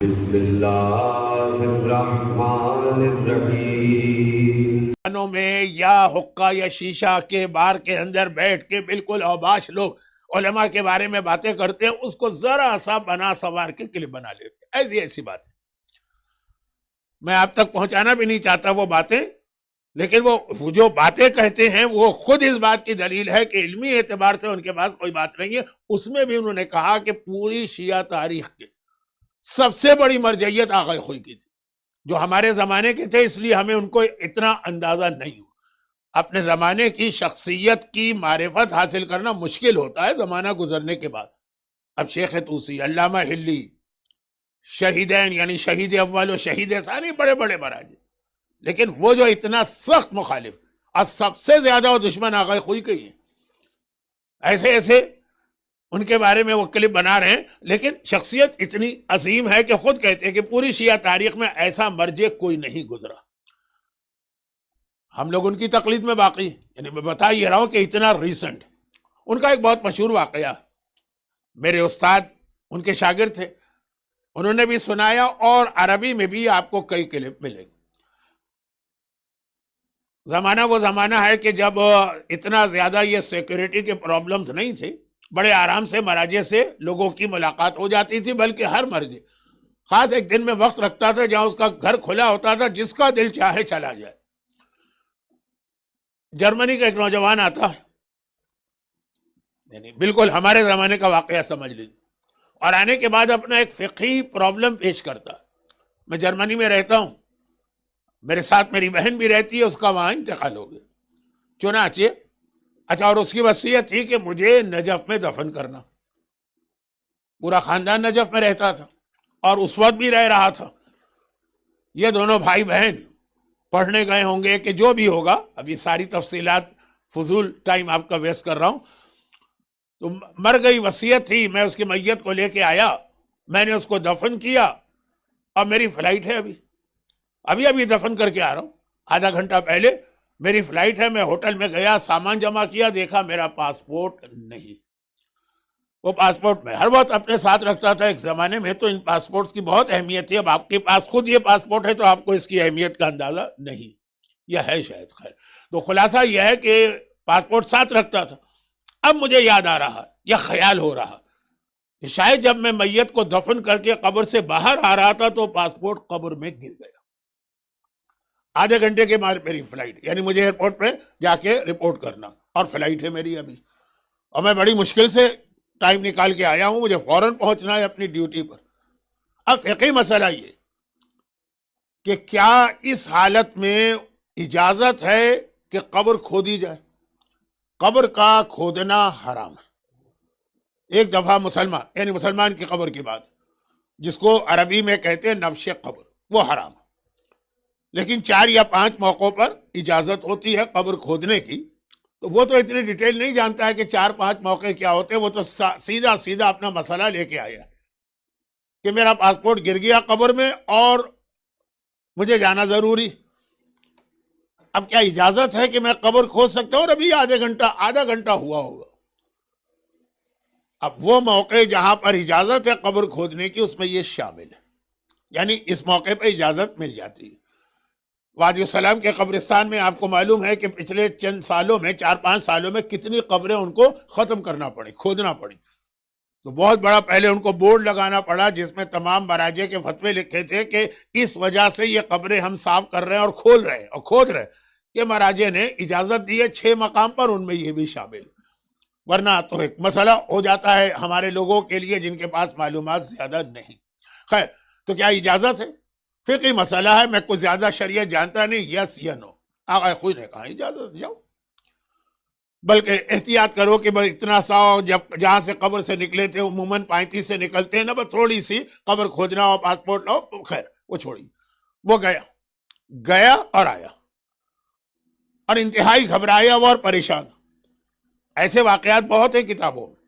بسم اللہ الرحمن الرحیم۔ کانوں میں یا حقہ یا شیشہ کے بار کے اندر بیٹھ کے بالکل اوباش لوگ علماء کے بارے میں باتیں کرتے ہیں، اس کو ذرا سا بنا سوار کے کلپ بنا لیتے ہیں۔ ایسی باتیں میں آپ تک پہنچانا بھی نہیں چاہتا وہ باتیں، لیکن وہ جو باتیں کہتے ہیں وہ خود اس بات کی دلیل ہے کہ علمی اعتبار سے ان کے پاس کوئی بات نہیں ہے۔ اس میں بھی انہوں نے کہا کہ پوری شیعہ تاریخ کے سب سے بڑی مرجعیت آغا خوئی کی تھی، جو ہمارے زمانے کے تھے، اس لیے ہمیں ان کو اتنا اندازہ نہیں ہوا۔ اپنے زمانے کی شخصیت کی معرفت حاصل کرنا مشکل ہوتا ہے زمانہ گزرنے کے بعد۔ اب شیخ طوسی، علامہ ہلی، شہیدین یعنی شہید اول و شہید ثانی، بڑے بڑے مراجع، لیکن وہ جو اتنا سخت مخالف اور سب سے زیادہ وہ دشمن آغا خوئی کے ہی ہیں، ایسے ان کے بارے میں وہ کلپ بنا رہے ہیں، لیکن شخصیت اتنی عظیم ہے کہ خود کہتے ہیں کہ پوری شیعہ تاریخ میں ایسا مرجع کوئی نہیں گزرا۔ ہم لوگ ان کی تقلید میں باقی، یعنی میں بتا یہ رہا ہوں کہ اتنا ریسنٹ۔ ان کا ایک بہت مشہور واقعہ، میرے استاد ان کے شاگرد تھے، انہوں نے بھی سنایا اور عربی میں بھی آپ کو کئی کلپ ملے گے۔ زمانہ وہ زمانہ ہے کہ جب اتنا زیادہ یہ سیکورٹی کے پرابلمز نہیں تھے، بڑے آرام سے مراجع سے لوگوں کی ملاقات ہو جاتی تھی، بلکہ ہر مرجع خاص ایک دن میں وقت رکھتا تھا جہاں اس کا گھر کھلا ہوتا تھا، جس کا دل چاہے چلا جائے۔ جرمنی کا ایک نوجوان آتا، یعنی بالکل ہمارے زمانے کا واقعہ سمجھ لیجیے، اور آنے کے بعد اپنا ایک فقہی پرابلم پیش کرتا۔ میں جرمنی میں رہتا ہوں، میرے ساتھ میری بہن بھی رہتی ہے، اس کا وہاں انتقال ہو گیا، چنانچہ اچھا، اور اس کی وصیت تھی کہ مجھے نجف میں دفن کرنا۔ پورا خاندان نجف میں رہتا تھا اور اس وقت بھی رہ رہا تھا۔ یہ دونوں بھائی بہن پڑھنے گئے ہوں گے کہ جو بھی ہوگا، ابھی ساری تفصیلات فضول ٹائم آپ کا ویسٹ کر رہا ہوں۔ تو مر گئی، وصیت تھی، میں اس کی میت کو لے کے آیا، میں نے اس کو دفن کیا، اور میری فلائٹ ہے ابھی دفن کر کے آ رہا ہوں، آدھا گھنٹہ پہلے میری فلائٹ ہے۔ میں ہوٹل میں گیا، سامان جمع کیا، دیکھا میرا پاسپورٹ نہیں۔ وہ پاسپورٹ میں ہر وقت اپنے ساتھ رکھتا تھا۔ ایک زمانے میں تو ان پاسپورٹس کی بہت اہمیت تھی، اب آپ کے پاس خود یہ پاسپورٹ ہے تو آپ کو اس کی اہمیت کا اندازہ نہیں، یہ ہے شاید۔ خیر، تو خلاصہ یہ ہے کہ پاسپورٹ ساتھ رکھتا تھا۔ اب مجھے یاد آ رہا، یا خیال ہو رہا کہ شاید جب میں میت کو دفن کر کے قبر سے باہر آ رہا تھا تو پاسپورٹ قبر میں گر گیا۔ آدھے گھنٹے کے بعد میری فلائٹ، یعنی مجھے ایئرپورٹ پہ جا کے رپورٹ کرنا، اور فلائٹ ہے میری ابھی، اور میں بڑی مشکل سے ٹائم نکال کے آیا ہوں، مجھے فوراً پہنچنا ہے اپنی ڈیوٹی پر۔ اب فقہی مسئلہ یہ کہ کیا اس حالت میں اجازت ہے کہ قبر کھودی جائے؟ قبر کا کھودنا حرام ہے۔ ایک دفعہ مسلمان کی قبر کی بات، جس کو عربی میں کہتے ہیں نبش قبر، وہ حرام ہے، لیکن 4 یا 5 موقعوں پر اجازت ہوتی ہے قبر کھودنے کی۔ تو وہ تو اتنی ڈیٹیل نہیں جانتا ہے کہ 4-5 موقع کیا ہوتے ہیں، وہ تو سیدھا اپنا مسئلہ لے کے آیا کہ میرا پاسپورٹ گر گیا قبر میں اور مجھے جانا ضروری۔ اب کیا اجازت ہے کہ میں قبر کھود سکتا ہوں؟ اور ابھی آدھا گھنٹہ ہوا ہوگا۔ اب وہ موقع جہاں پر اجازت ہے قبر کھودنے کی، اس میں یہ شامل ہے، یعنی اس موقع پہ اجازت مل جاتی ہے۔ وادی السلام کے قبرستان میں آپ کو معلوم ہے کہ پچھلے چند سالوں میں، 4-5 سالوں میں کتنی قبریں ان کو ختم کرنا پڑی، کھودنا پڑی۔ تو بہت بڑا پہلے ان کو بورڈ لگانا پڑا جس میں تمام مراجع کے فتوے لکھے تھے کہ اس وجہ سے یہ قبریں ہم صاف کر رہے ہیں اور کھود رہے ہیں، کہ مراجع نے اجازت دی ہے 6 مقام پر، ان میں یہ بھی شامل، ورنہ تو ایک مسئلہ ہو جاتا ہے ہمارے لوگوں کے لیے جن کے پاس معلومات زیادہ نہیں۔ خیر، تو کیا اجازت ہے؟ فقہی مسئلہ ہے، میں کوئی زیادہ شریعت جانتا نہیں، یس یا نو۔ آقا خود نے کہا اجازت جاؤ، بلکہ احتیاط کرو کہ بس اتنا سا، جب جہاں سے قبر سے نکلے تھے عموماً 35 سے نکلتے ہیں نا، بس تھوڑی سی قبر کھودنا ہو، پاسپورٹ لاؤ، خیر وہ چھوڑی۔ وہ گیا اور آیا، اور انتہائی گھبرایا ہوا اور پریشان۔ ایسے واقعات بہت ہیں کتابوں میں،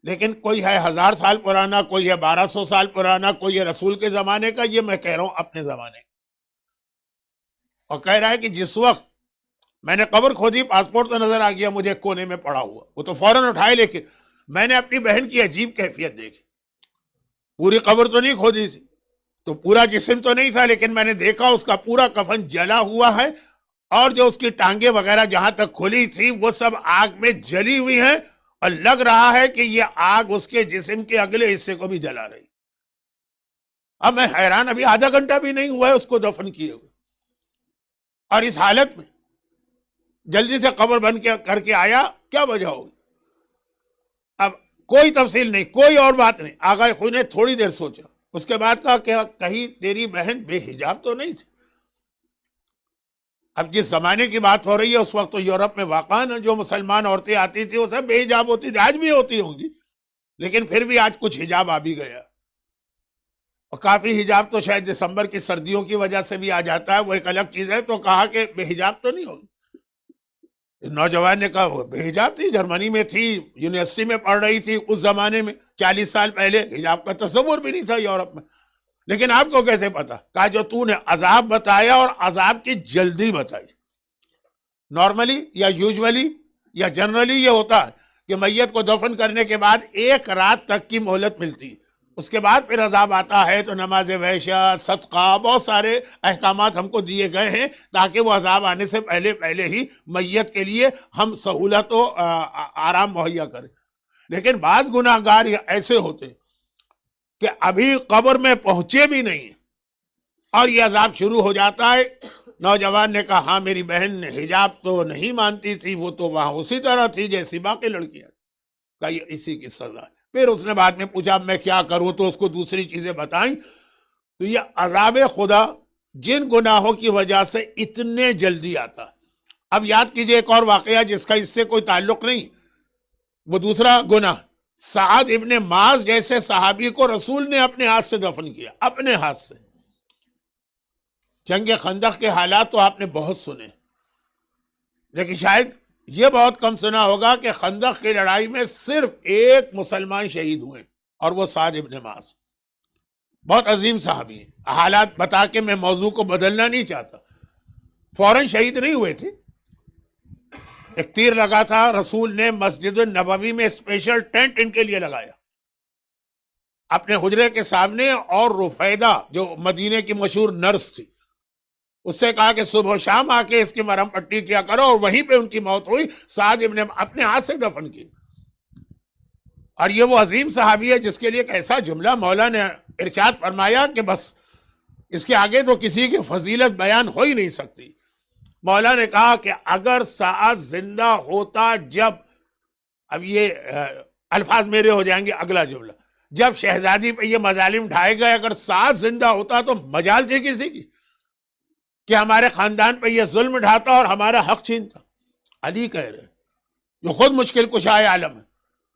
لیکن کوئی ہے 1000 سال پرانا، کوئی ہے 1200 سال پرانا، کوئی ہے رسول کے زمانے کا، یہ میں کہہ رہا ہوں اپنے زمانے کا۔ اور کہہ رہا ہے کہ جس وقت میں نے قبر کھودی، پاسپورٹ تو نظر آ گیا مجھے کونے میں پڑا ہوا، وہ تو فوراً اٹھائے، لیکن میں نے اپنی بہن کی عجیب کیفیت دیکھی۔ پوری قبر تو نہیں کھودی تھی، تو پورا جسم تو نہیں تھا، لیکن میں نے دیکھا اس کا پورا کفن جلا ہوا ہے، اور جو اس کی ٹانگیں وغیرہ جہاں تک کھلی تھی وہ سب آگ میں جلی ہوئی ہیں، اور لگ رہا ہے کہ یہ آگ اس کے جسم کے اگلے حصے کو بھی جلا رہی۔ اب میں حیران، ابھی آدھا گھنٹہ بھی نہیں ہوا ہے اس کو دفن کیے ہوئے، اور اس حالت میں جلدی سے قبر بند کر کے آیا، کیا وجہ ہوگی؟ اب کوئی تفصیل نہیں، کوئی اور بات نہیں۔ آغا خوئی نے تھوڑی دیر سوچا، اس کے بعد کہا کہ کہیں تیری بہن بے حجاب تو نہیں تھی؟ اب جس زمانے کی بات ہو رہی ہے اس وقت تو یورپ میں واقعاً جو مسلمان عورتیں آتی تھی وہ سب بے حجاب ہوتی تھی، آج بھی ہوتی ہوں گی، لیکن پھر بھی آج کچھ حجاب آ بھی گیا، اور کافی حجاب تو شاید دسمبر کی سردیوں کی وجہ سے بھی آ جاتا ہے، وہ ایک الگ چیز ہے۔ تو کہا کہ بے حجاب تو نہیں ہوگی؟ نوجوان نے کہا وہ بے حجاب تھی، جرمنی میں تھی، یونیورسٹی میں پڑھ رہی تھی، اس زمانے میں 40 سال پہلے حجاب کا تصور بھی نہیں تھا یورپ میں۔ لیکن آپ کو کیسے پتا؟ کہا جو تو نے عذاب بتایا اور عذاب کی جلدی بتائی۔ نارملی یا یوزولی یا جنرلی یہ ہوتا ہے کہ میت کو دفن کرنے کے بعد 1 رات تک کی مہلت ملتی ہے، اس کے بعد پھر عذاب آتا ہے، تو نماز وحشت، صدقہ، بہت سارے احکامات ہم کو دیے گئے ہیں تاکہ وہ عذاب آنے سے پہلے ہی میت کے لیے ہم سہولت و آرام مہیا کریں۔ لیکن بعض گناہ گار ایسے ہوتے کہ ابھی قبر میں پہنچے بھی نہیں اور یہ عذاب شروع ہو جاتا ہے۔ نوجوان نے کہا ہاں میری بہن حجاب تو نہیں مانتی تھی، وہ تو وہاں اسی طرح تھی جیسی باقی لڑکیاں۔ کہا یہ اسی کی سزا ہے۔ پھر اس نے بعد میں پوچھا میں کیا کروں، تو اس کو دوسری چیزیں بتائیں۔ تو یہ عذاب خدا جن گناہوں کی وجہ سے اتنے جلدی آتا۔ اب یاد کیجئے ایک اور واقعہ جس کا اس سے کوئی تعلق نہیں، وہ دوسرا گناہ، سعد ابن معاذ جیسے صحابی کو رسول نے اپنے ہاتھ سے دفن کیا، اپنے ہاتھ سے۔ جنگ خندق کے حالات تو آپ نے بہت سنے، لیکن شاید یہ بہت کم سنا ہوگا کہ خندق کی لڑائی میں صرف 1 مسلمان شہید ہوئے، اور وہ سعد ابن معاذ، بہت عظیم صحابی ہیں۔ حالات بتا کے میں موضوع کو بدلنا نہیں چاہتا، فوراً شہید نہیں ہوئے تھے۔ ایک تیر لگا تھا، رسول نے مسجد النبوی میں اسپیشل ٹینٹ ان کے لیے لگایا اپنے حجرے کے سامنے، اور رفیدہ جو مدینے کی مشہور نرس تھی اس سے کہا کہ صبح و شام آ کے اس کی مرہم پٹی کیا کرو، اور وہیں پہ ان کی موت ہوئی۔ سعد ابن اپنے ہاتھ سے دفن کی۔ اور یہ وہ عظیم صحابی ہے جس کے لیے ایک ایسا جملہ مولا نے ارشاد فرمایا کہ بس اس کے آگے تو کسی کی فضیلت بیان ہو ہی نہیں سکتی۔ مولا نے کہا کہ اگر سعد زندہ ہوتا جب، اب یہ الفاظ میرے ہو جائیں گے، اگلا جملہ، جب شہزادی پہ یہ مظالم ڈھائے گئے، اگر سعد زندہ ہوتا تو مجال تھی کسی کی کہ ہمارے خاندان پہ یہ ظلم ڈھاتا اور ہمارا حق چھینتا؟ علی کہہ رہے جو خود مشکل کشائے عالم ہے،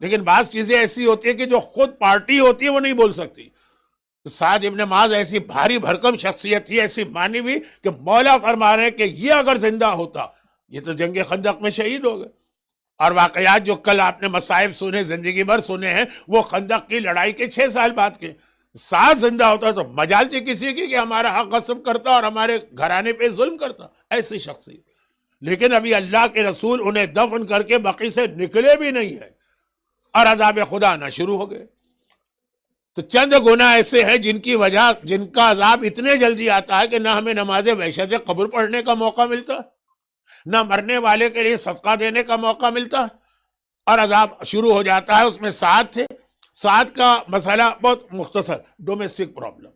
لیکن بعض چیزیں ایسی ہوتی ہیں کہ جو خود پارٹی ہوتی ہے وہ نہیں بول سکتی۔ سعد ابن معاذ ایسی بھاری بھرکم شخصیت تھی، ایسی مانی بھی کہ مولا فرما رہے ہیں کہ یہ اگر زندہ ہوتا، یہ تو جنگ خندق میں شہید ہو گئے۔ اور واقعات جو کل آپ نے مصائب سنے، زندگی بھر سنے ہیں، وہ خندق کی لڑائی کے 6 سال بعد کے۔ سعد زندہ ہوتا تو مجال تھی کسی کی کہ ہمارا حق غصب کرتا اور ہمارے گھرانے پہ ظلم کرتا، ایسی شخصیت۔ لیکن ابھی اللہ کے رسول انہیں دفن کر کے بقی سے نکلے بھی نہیں ہے، اور عذاب خدا آنا شروع ہو گئے۔ تو چند گناہ ایسے ہیں جن کا عذاب اتنے جلدی آتا ہے کہ نہ ہمیں نماز وحشت قبر پڑھنے کا موقع ملتا، نہ مرنے والے کے لیے صدقہ دینے کا موقع ملتا، اور عذاب شروع ہو جاتا ہے۔ اس میں سعد تھے۔ سعد کا مسئلہ بہت مختصر، ڈومیسٹک پرابلم،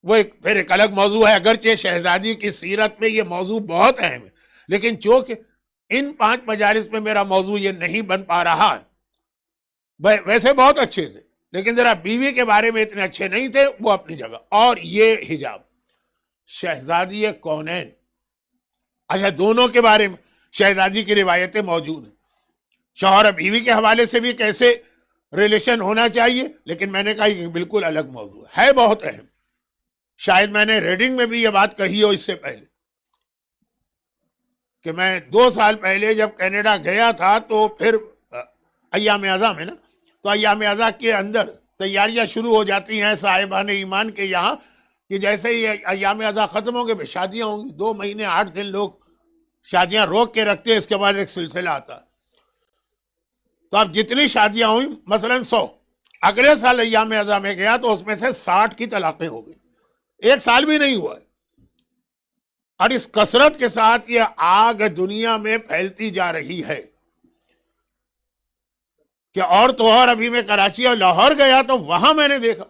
وہ پھر ایک الگ موضوع ہے، اگرچہ شہزادی کی سیرت میں یہ موضوع بہت اہم ہے، لیکن چونکہ ان 5 مجالس میں میرا موضوع یہ نہیں بن پا رہا ہے، ویسے بہت اچھے تھے لیکن ذرا بیوی کے بارے میں اتنے اچھے نہیں تھے، وہ اپنی جگہ۔ اور یہ حجاب، شہزادی کونین، اچھا دونوں کے بارے میں شہزادی کی روایتیں موجود ہیں، شوہر اور بیوی کے حوالے سے بھی کیسے ریلیشن ہونا چاہیے، لیکن میں نے کہا یہ بالکل الگ موضوع ہے، بہت اہم۔ شاید میں نے ریڈنگ میں بھی یہ بات کہی ہو اس سے پہلے کہ میں 2 سال پہلے جب کینیڈا گیا تھا تو پھر ایام اعزاں میں نا، تو ایام اعزاں کے اندر تیاریاں شروع ہو جاتی ہیں صاحبان ایمان کے یہاں کہ جیسے ہی ایام اعزاں ختم ہوں گے شادیاں ہوں گی، 2 مہینے 8 دن لوگ شادیاں روک کے رکھتے ہیں، اس کے بعد ایک سلسلہ آتا۔ تو اب جتنی شادیاں ہوئیں مثلاً 100، اگلے سال ایام اعزاں میں گیا تو اس میں سے 60 کی طلاقیں ہو گئی۔ 1 سال بھی نہیں ہوا ہے، اور اس کثرت کے ساتھ یہ آگ دنیا میں پھیلتی جا رہی ہے کہ اور تو اور ابھی میں کراچی اور لاہور گیا تو وہاں میں نے دیکھا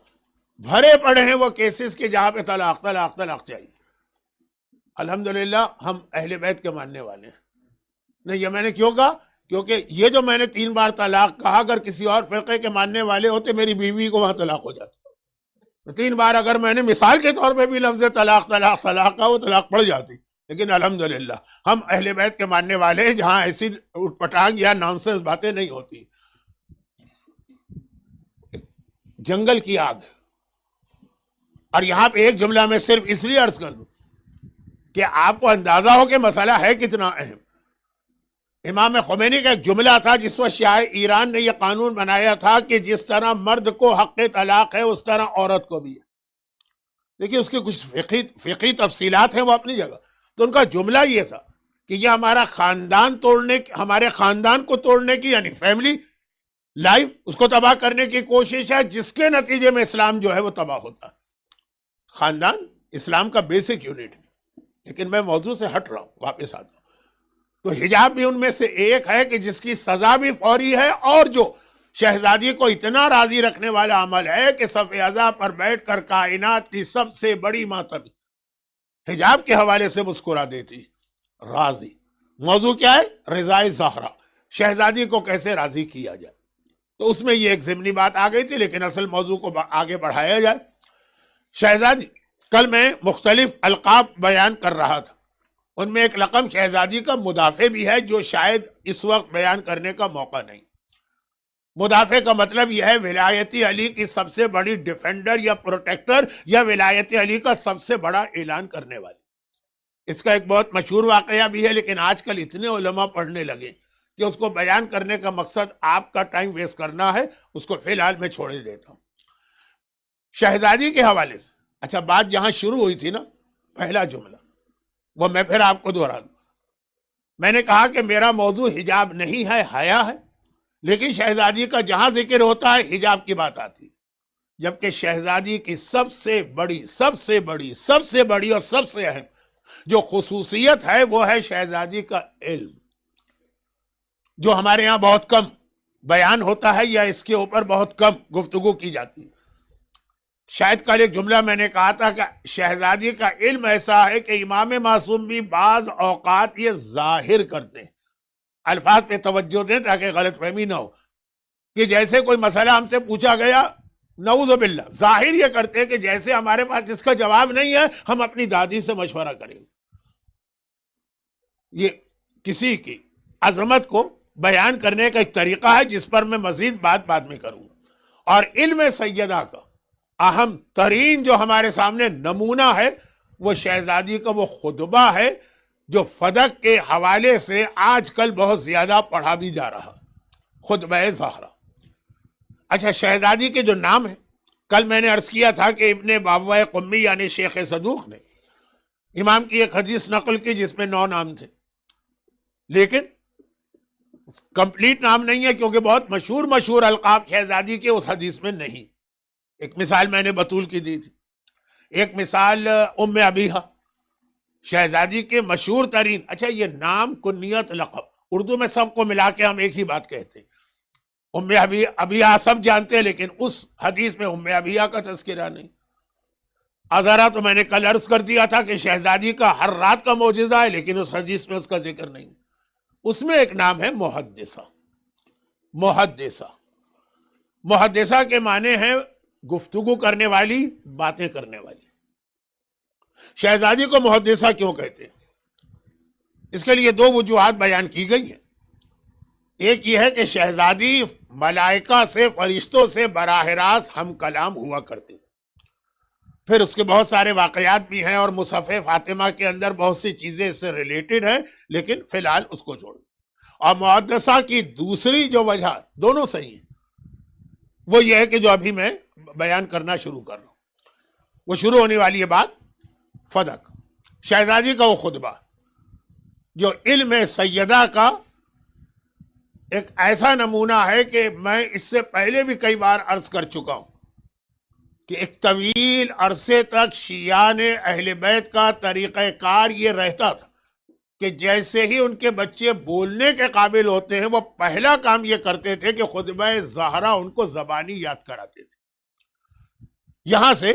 بھرے پڑے ہیں وہ کیسز کے جہاں پہ طلاق طلاق طلاق چاہیے۔ الحمدللہ ہم اہل بیت کے ماننے والے ہیں۔ نہیں، یہ میں نے کیوں کہا؟ کیونکہ یہ جو میں نے 3 بار طلاق کہا، اگر کسی اور فرقے کے ماننے والے ہوتے میری بیوی کو وہاں طلاق ہو جاتا۔ 3 بار اگر میں نے مثال کے طور پہ بھی لفظ طلاق طلاق طلاق کہا، وہ طلاق پڑ جاتی۔ لیکن الحمدللہ ہم اہل بیت کے ماننے والے ہیں جہاں ایسی اٹھ پٹانگ یا نانسنس باتیں نہیں ہوتی۔ جنگل کی آگ، اور یہاں پہ ایک جملہ میں صرف اس لیے عرض کر دوں کہ آپ کو اندازہ ہو کہ مسئلہ ہے کتنا اہم۔ امام خمینی کا ایک جملہ تھا جس وقت شاہ ایران نے یہ قانون بنایا تھا کہ جس طرح مرد کو حق طلاق ہے اس طرح عورت کو بھی ہے۔ دیکھیے اس کے کچھ فقہی تفصیلات ہیں وہ اپنی جگہ، تو ان کا جملہ یہ تھا کہ یہ ہمارا خاندان توڑنے، ہمارے خاندان کو توڑنے کی، یعنی فیملی لائف، اس کو تباہ کرنے کی کوشش ہے، جس کے نتیجے میں اسلام جو ہے وہ تباہ ہوتا ہے۔ خاندان اسلام کا بیسک یونٹ ہے۔ لیکن میں موضوع سے ہٹ رہا ہوں، واپس آتا ہوں۔ تو حجاب بھی ان میں سے ایک ہے کہ جس کی سزا بھی فوری ہے، اور جو شہزادی کو اتنا راضی رکھنے والا عمل ہے کہ صف اعضاء پر بیٹھ کر کائنات کی سب سے بڑی ماتم حجاب کے حوالے سے مسکرا دیتی، راضی۔ موضوع کیا ہے؟ رضائے زہرا، شہزادی کو کیسے راضی کیا جائے۔ تو اس میں یہ ایک ضمنی بات آ گئی تھی، لیکن اصل موضوع کو آگے بڑھایا جائے۔ شہزادی، کل میں مختلف القاب بیان کر رہا تھا، ان میں ایک لقب شہزادی کا مدافع بھی ہے جو شاید اس وقت بیان کرنے کا موقع نہیں۔ مدافع کا مطلب یہ ہے ولایت علی کی سب سے بڑی ڈیفینڈر یا پروٹیکٹر، یا ولایت علی کا سب سے بڑا اعلان کرنے والی۔ اس کا ایک بہت مشہور واقعہ بھی ہے، لیکن آج کل اتنے علماء پڑھنے لگے کہ اس کو بیان کرنے کا مقصد آپ کا ٹائم ویسٹ کرنا ہے، اس کو فی الحال میں چھوڑے دیتا ہوں۔ شہزادی کے حوالے سے اچھا بات جہاں شروع ہوئی تھی نا، پہلا جملہ وہ میں پھر آپ کو دہرا دوں۔ میں نے کہا کہ میرا موضوع حجاب نہیں ہے، حیا ہے، لیکن شہزادی کا جہاں ذکر ہوتا ہے حجاب کی بات آتی، جبکہ شہزادی کی سب سے بڑی اور سب سے اہم جو خصوصیت ہے وہ ہے شہزادی کا علم، جو ہمارے ہاں بہت کم بیان ہوتا ہے یا اس کے اوپر بہت کم گفتگو کی جاتی ہے۔ شاید کل ایک جملہ میں نے کہا تھا کہ شہزادی کا علم ایسا ہے کہ امام معصوم بھی بعض اوقات یہ ظاہر کرتے ہیں۔ الفاظ پہ توجہ دیں تاکہ غلط فہمی نہ ہو، کہ جیسے کوئی مسئلہ ہم سے پوچھا گیا، نعوذ باللہ، ظاہر یہ کرتے ہیں کہ جیسے ہمارے پاس اس کا جواب نہیں ہے، ہم اپنی دادی سے مشورہ کریں گے۔ یہ کسی کی عظمت کو بیان کرنے کا ایک طریقہ ہے جس پر میں مزید بات بعد میں کروں گا۔ اور علم سیدہ کا اہم ترین جو ہمارے سامنے نمونہ ہے وہ شہزادی کا وہ خطبہ ہے جو فدق کے حوالے سے آج کل بہت زیادہ پڑھا بھی جا رہا، خطبہ زہرا۔ اچھا، شہزادی کے جو نام ہیں، کل میں نے عرض کیا تھا کہ ابن باوہ قمی یعنی شیخ صدوق نے امام کی ایک حدیث نقل کی جس میں 9 نام تھے، لیکن کمپلیٹ نام نہیں ہے کیونکہ بہت مشہور القاب شہزادی کے اس حدیث میں نہیں۔ ایک مثال میں نے بطول کی دی تھی، ایک مثال ام ابیہا، شہزادی کے مشہور ترین، اچھا یہ نام، کنیت، لقب، اردو میں سب کو ملا کے ہم ایک ہی بات کہتے ہیں۔ ام ابیہا سب جانتے ہیں، لیکن اس حدیث میں ام ابیہا کا تذکرہ نہیں۔ ازارا تو میں نے کل عرض کر دیا تھا کہ شہزادی کا ہر رات کا معجزہ ہے، لیکن اس حدیث میں اس کا ذکر نہیں۔ اس میں ایک نام ہے محدثہ۔ محدثہ کے معنی ہے گفتگو کرنے والی، باتیں کرنے والی۔ شہزادی کو محدثہ کیوں کہتے ہیں؟ اس کے لیے 2 وجوہات بیان کی گئی ہیں۔ ایک یہ ہے کہ شہزادی ملائکہ سے، فرشتوں سے براہ راست ہم کلام ہوا کرتے، پھر اس کے بہت سارے واقعات بھی ہیں اور مصحف فاطمہ کے اندر بہت سی چیزیں اس سے ریلیٹڈ ہیں، لیکن فی الحال اس کو چھوڑ۔ اور محدثہ کی دوسری جو وجہ، دونوں صحیح ہیں، وہ یہ ہے کہ جو ابھی میں بیان کرنا شروع کر رہا ہوں، وہ شروع ہونے والی ہے بات فدق، شہزادی کا وہ خطبہ جو علم سیدہ کا ایک ایسا نمونہ ہے کہ میں اس سے پہلے بھی کئی بار عرض کر چکا ہوں کہ ایک طویل عرصے تک شیعہ نے اہل بیت کا طریقہ کار یہ رہتا تھا کہ جیسے ہی ان کے بچے بولنے کے قابل ہوتے ہیں وہ پہلا کام یہ کرتے تھے کہ خطبہ زہرا ان کو زبانی یاد کراتے تھے. یہاں سے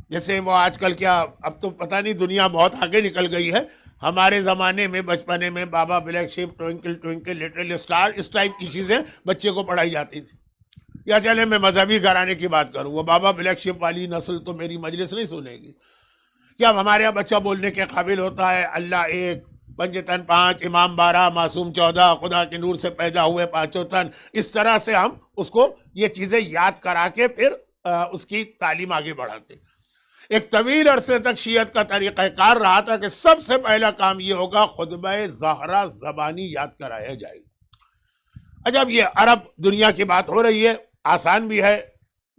جیسے وہ آج کل کیا، اب تو پتہ نہیں دنیا بہت آگے نکل گئی ہے، ہمارے زمانے میں بچپنے میں بابا بلیک شپ، ٹوئنکل ٹوئنکل لٹل اسٹار، اس ٹائپ کی چیزیں بچے کو پڑھائی جاتی تھی. یا چلے میں مذہبی گھرانے کی بات کروں، وہ بابا بلیک شپ والی نسل تو میری مجلس نہیں سنے گی. کیا ہمارے یہاں بچہ بولنے کے قابل ہوتا ہے اللہ ایک، پنجتن 5، امام 12، معصوم 14، خدا کے نور سے پیدا ہوئے پانچوں تن، اس طرح سے ہم اس کو یہ چیزیں یاد کرا کے پھر اس کی تعلیم آگے بڑھاتے. ایک طویل عرصے تک شیعت کا طریقہ کار رہا تھا کہ سب سے پہلا کام یہ ہوگا خطبہ زہرا زبانی یاد کرایا جائے. جب یہ عرب دنیا کی بات ہو رہی ہے، آسان بھی ہے،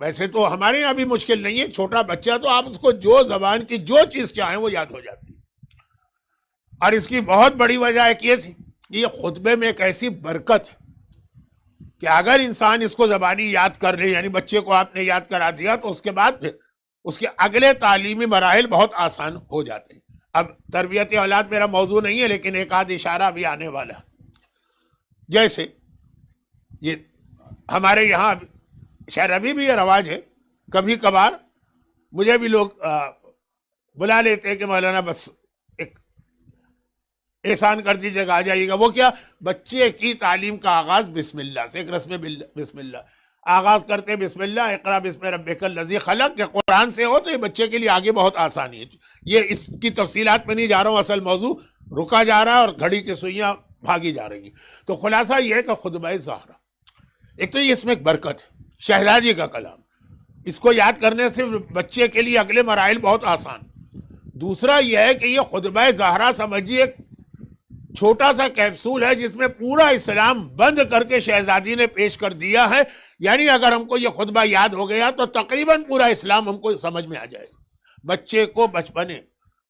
ویسے تو ہمارے یہاں بھی مشکل نہیں ہے، چھوٹا بچہ تو آپ اس کو جو زبان کی جو چیز چاہیں وہ یاد ہو جاتی ہے. اور اس کی بہت بڑی وجہ ایک یہ تھی کہ یہ خطبے میں ایک ایسی برکت ہے کہ اگر انسان اس کو زبانی یاد کر لے، یعنی بچے کو آپ نے یاد کرا دیا، تو اس کے بعد پھر اس کے اگلے تعلیمی مراحل بہت آسان ہو جاتے ہیں. اب تربیت اولاد میرا موضوع نہیں ہے، لیکن ایک آدھ اشارہ بھی آنے والا ہے. جیسے یہ ہمارے یہاں شاید ابھی بھی یہ رواج ہے، کبھی کبھار مجھے بھی لوگ بلا لیتے ہیں کہ مولانا بس ایک احسان کر دیجیے گا، آ جائیے گا. وہ کیا؟ بچے کی تعلیم کا آغاز بسم اللہ سے، ایک رسم بسم اللہ آغاز کرتے، بسم اللہ اقرا بسم ربک الذی خلق، کہ قرآن سے ہو تو یہ بچے کے لیے آگے بہت آسانی ہے. یہ اس کی تفصیلات میں نہیں جا رہا ہوں، اصل موضوع رکا جا رہا ہے اور گھڑی کی سوئیاں بھاگی جا رہی ہیں. تو خلاصہ یہ ہے کہ خطبہ زہرا، ایک تو یہ اس میں ایک برکت ہے، شہزادی کا کلام، اس کو یاد کرنے سے بچے کے لیے اگلے مراحل بہت آسان. دوسرا یہ ہے کہ یہ خطبہ زہرا سمجھیے ایک چھوٹا سا کیپسول ہے جس میں پورا اسلام بند کر کے شہزادی نے پیش کر دیا ہے. یعنی اگر ہم کو یہ خطبہ یاد ہو گیا تو تقریباً پورا اسلام ہم کو سمجھ میں آ جائے گا. بچے کو بچپنے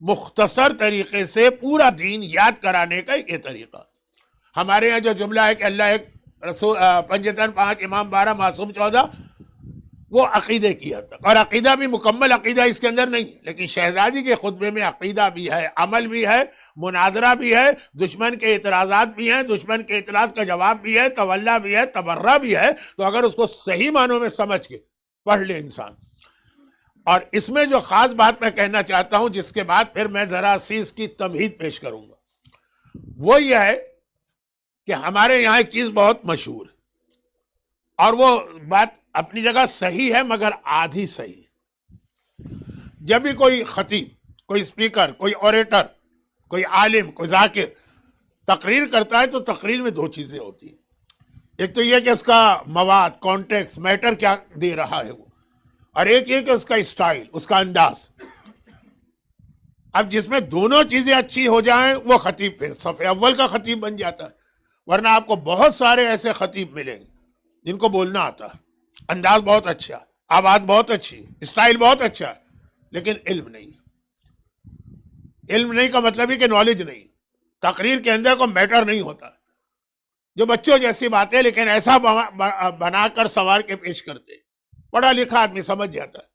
مختصر طریقے سے پورا دین یاد کرانے کا ایک یہ طریقہ. ہمارے یہاں جو جملہ ہے کہ اللہ ایک، پنجتن 5، امام 12، معصوم 14، وہ عقیدے کی حد تک، اور عقیدہ بھی مکمل عقیدہ اس کے اندر نہیں. لیکن شہزادی کے خطبے میں عقیدہ بھی ہے، عمل بھی ہے، مناظرہ بھی ہے، دشمن کے اعتراضات بھی ہیں، دشمن کے اعتراض کا جواب بھی ہے، تولا بھی ہے، تبرہ بھی ہے. تو اگر اس کو صحیح معنوں میں سمجھ کے پڑھ لے انسان. اور اس میں جو خاص بات میں کہنا چاہتا ہوں، جس کے بعد پھر میں ذرا سی اس کی تمہید پیش کروں گا، وہ یہ ہے کہ ہمارے یہاں ایک چیز بہت مشہور ہے، اور وہ بات اپنی جگہ صحیح ہے مگر آدھی صحیح. جب بھی کوئی خطیب، کوئی اسپیکر، کوئی اوریٹر، کوئی عالم، کوئی ذاکر تقریر کرتا ہے تو تقریر میں دو چیزیں ہوتی ہیں. ایک تو یہ کہ اس کا مواد، کانٹیکس، میٹر کیا دے رہا ہے وہ، اور ایک یہ کہ اس کا اسٹائل، اس کا انداز. اب جس میں دونوں چیزیں اچھی ہو جائیں وہ خطیب پھر صف اول کا خطیب بن جاتا ہے. ورنہ آپ کو بہت سارے ایسے خطیب ملیں گے جن کو بولنا آتا ہے، انداز بہت اچھا، آواز بہت اچھی، اسٹائل بہت اچھا ہے، لیکن علم نہیں. علم نہیں کا مطلب ہے کہ نالج نہیں، تقریر کے اندر کوئی میٹر نہیں ہوتا. جو بچوں جیسی باتیں لیکن ایسا بنا کر سوار کے پیش کرتے، پڑھا لکھا آدمی سمجھ جاتا ہے.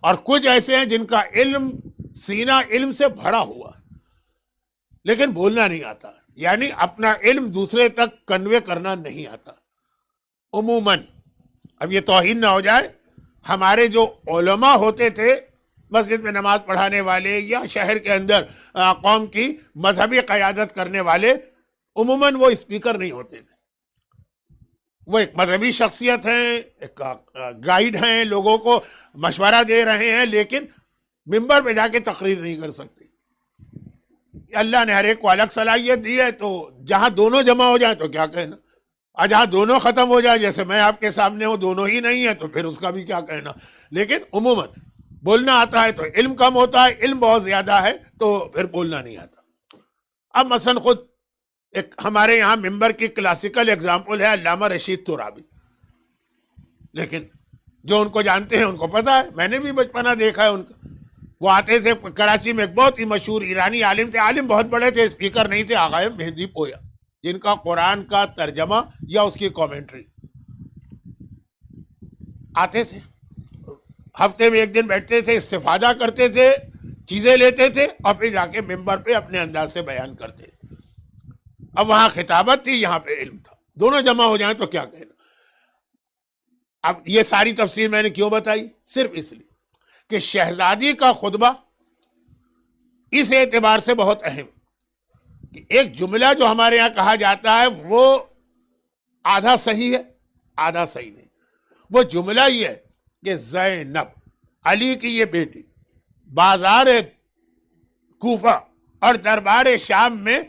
اور کچھ ایسے ہیں جن کا علم، سینہ علم سے بھرا ہوا لیکن بولنا نہیں آتا، یعنی اپنا علم دوسرے تک کنوے کرنا نہیں آتا. عموماً اب یہ توہین نہ ہو جائے، ہمارے جو علماء ہوتے تھے مسجد میں نماز پڑھانے والے یا شہر کے اندر قوم کی مذہبی قیادت کرنے والے، عموماً وہ اسپیکر نہیں ہوتے تھے. وہ ایک مذہبی شخصیت ہیں، ایک گائیڈ ہیں، لوگوں کو مشورہ دے رہے ہیں، لیکن ممبر پہ جا کے تقریر نہیں کر سکتے. اللہ نے ہر ایک کو الگ صلاحیت دی ہے، تو جہاں دونوں جمع ہو جائیں تو کیا کہنا، اور جہاں دونوں ختم ہو جائے، جیسے میں آپ کے سامنے ہوں، دونوں ہی نہیں ہے تو پھر اس کا بھی کیا کہنا. لیکن عموماً بولنا آتا ہے تو علم کم ہوتا ہے، علم بہت زیادہ ہے تو پھر بولنا نہیں آتا. اب مثلا خود ایک ہمارے یہاں ممبر کی کلاسیکل اگزامپل ہے علامہ رشید ترابی. لیکن جو ان کو جانتے ہیں ان کو پتا ہے، میں نے بھی بچپنا دیکھا ہے ان کا. وہ آتے تھے کراچی میں، ایک بہت ہی مشہور ایرانی عالم تھے، عالم بہت بڑے تھے، اسپیکر نہیں تھے، آغا مہدی پویا، جن کا قرآن کا ترجمہ یا اس کی کامنٹری. آتے تھے ہفتے میں ایک دن بیٹھتے تھے, استفادہ کرتے تھے, چیزیں لیتے تھے اور پھر جا کے ممبر پہ اپنے انداز سے بیان کرتے تھے. اب وہاں خطابت تھی, یہاں پہ علم تھا, دونوں جمع ہو جائیں تو کیا کہنا. اب یہ ساری تفسیر میں نے کیوں بتائی؟ صرف اس لیے کہ شہزادی کا خطبہ اس اعتبار سے بہت اہم کہ ایک جملہ جو ہمارے یہاں کہا جاتا ہے وہ آدھا صحیح ہے آدھا صحیح نہیں. وہ جملہ یہ ہے کہ زینب, علی کی یہ بیٹی, بازار کوفہ اور دربار شام میں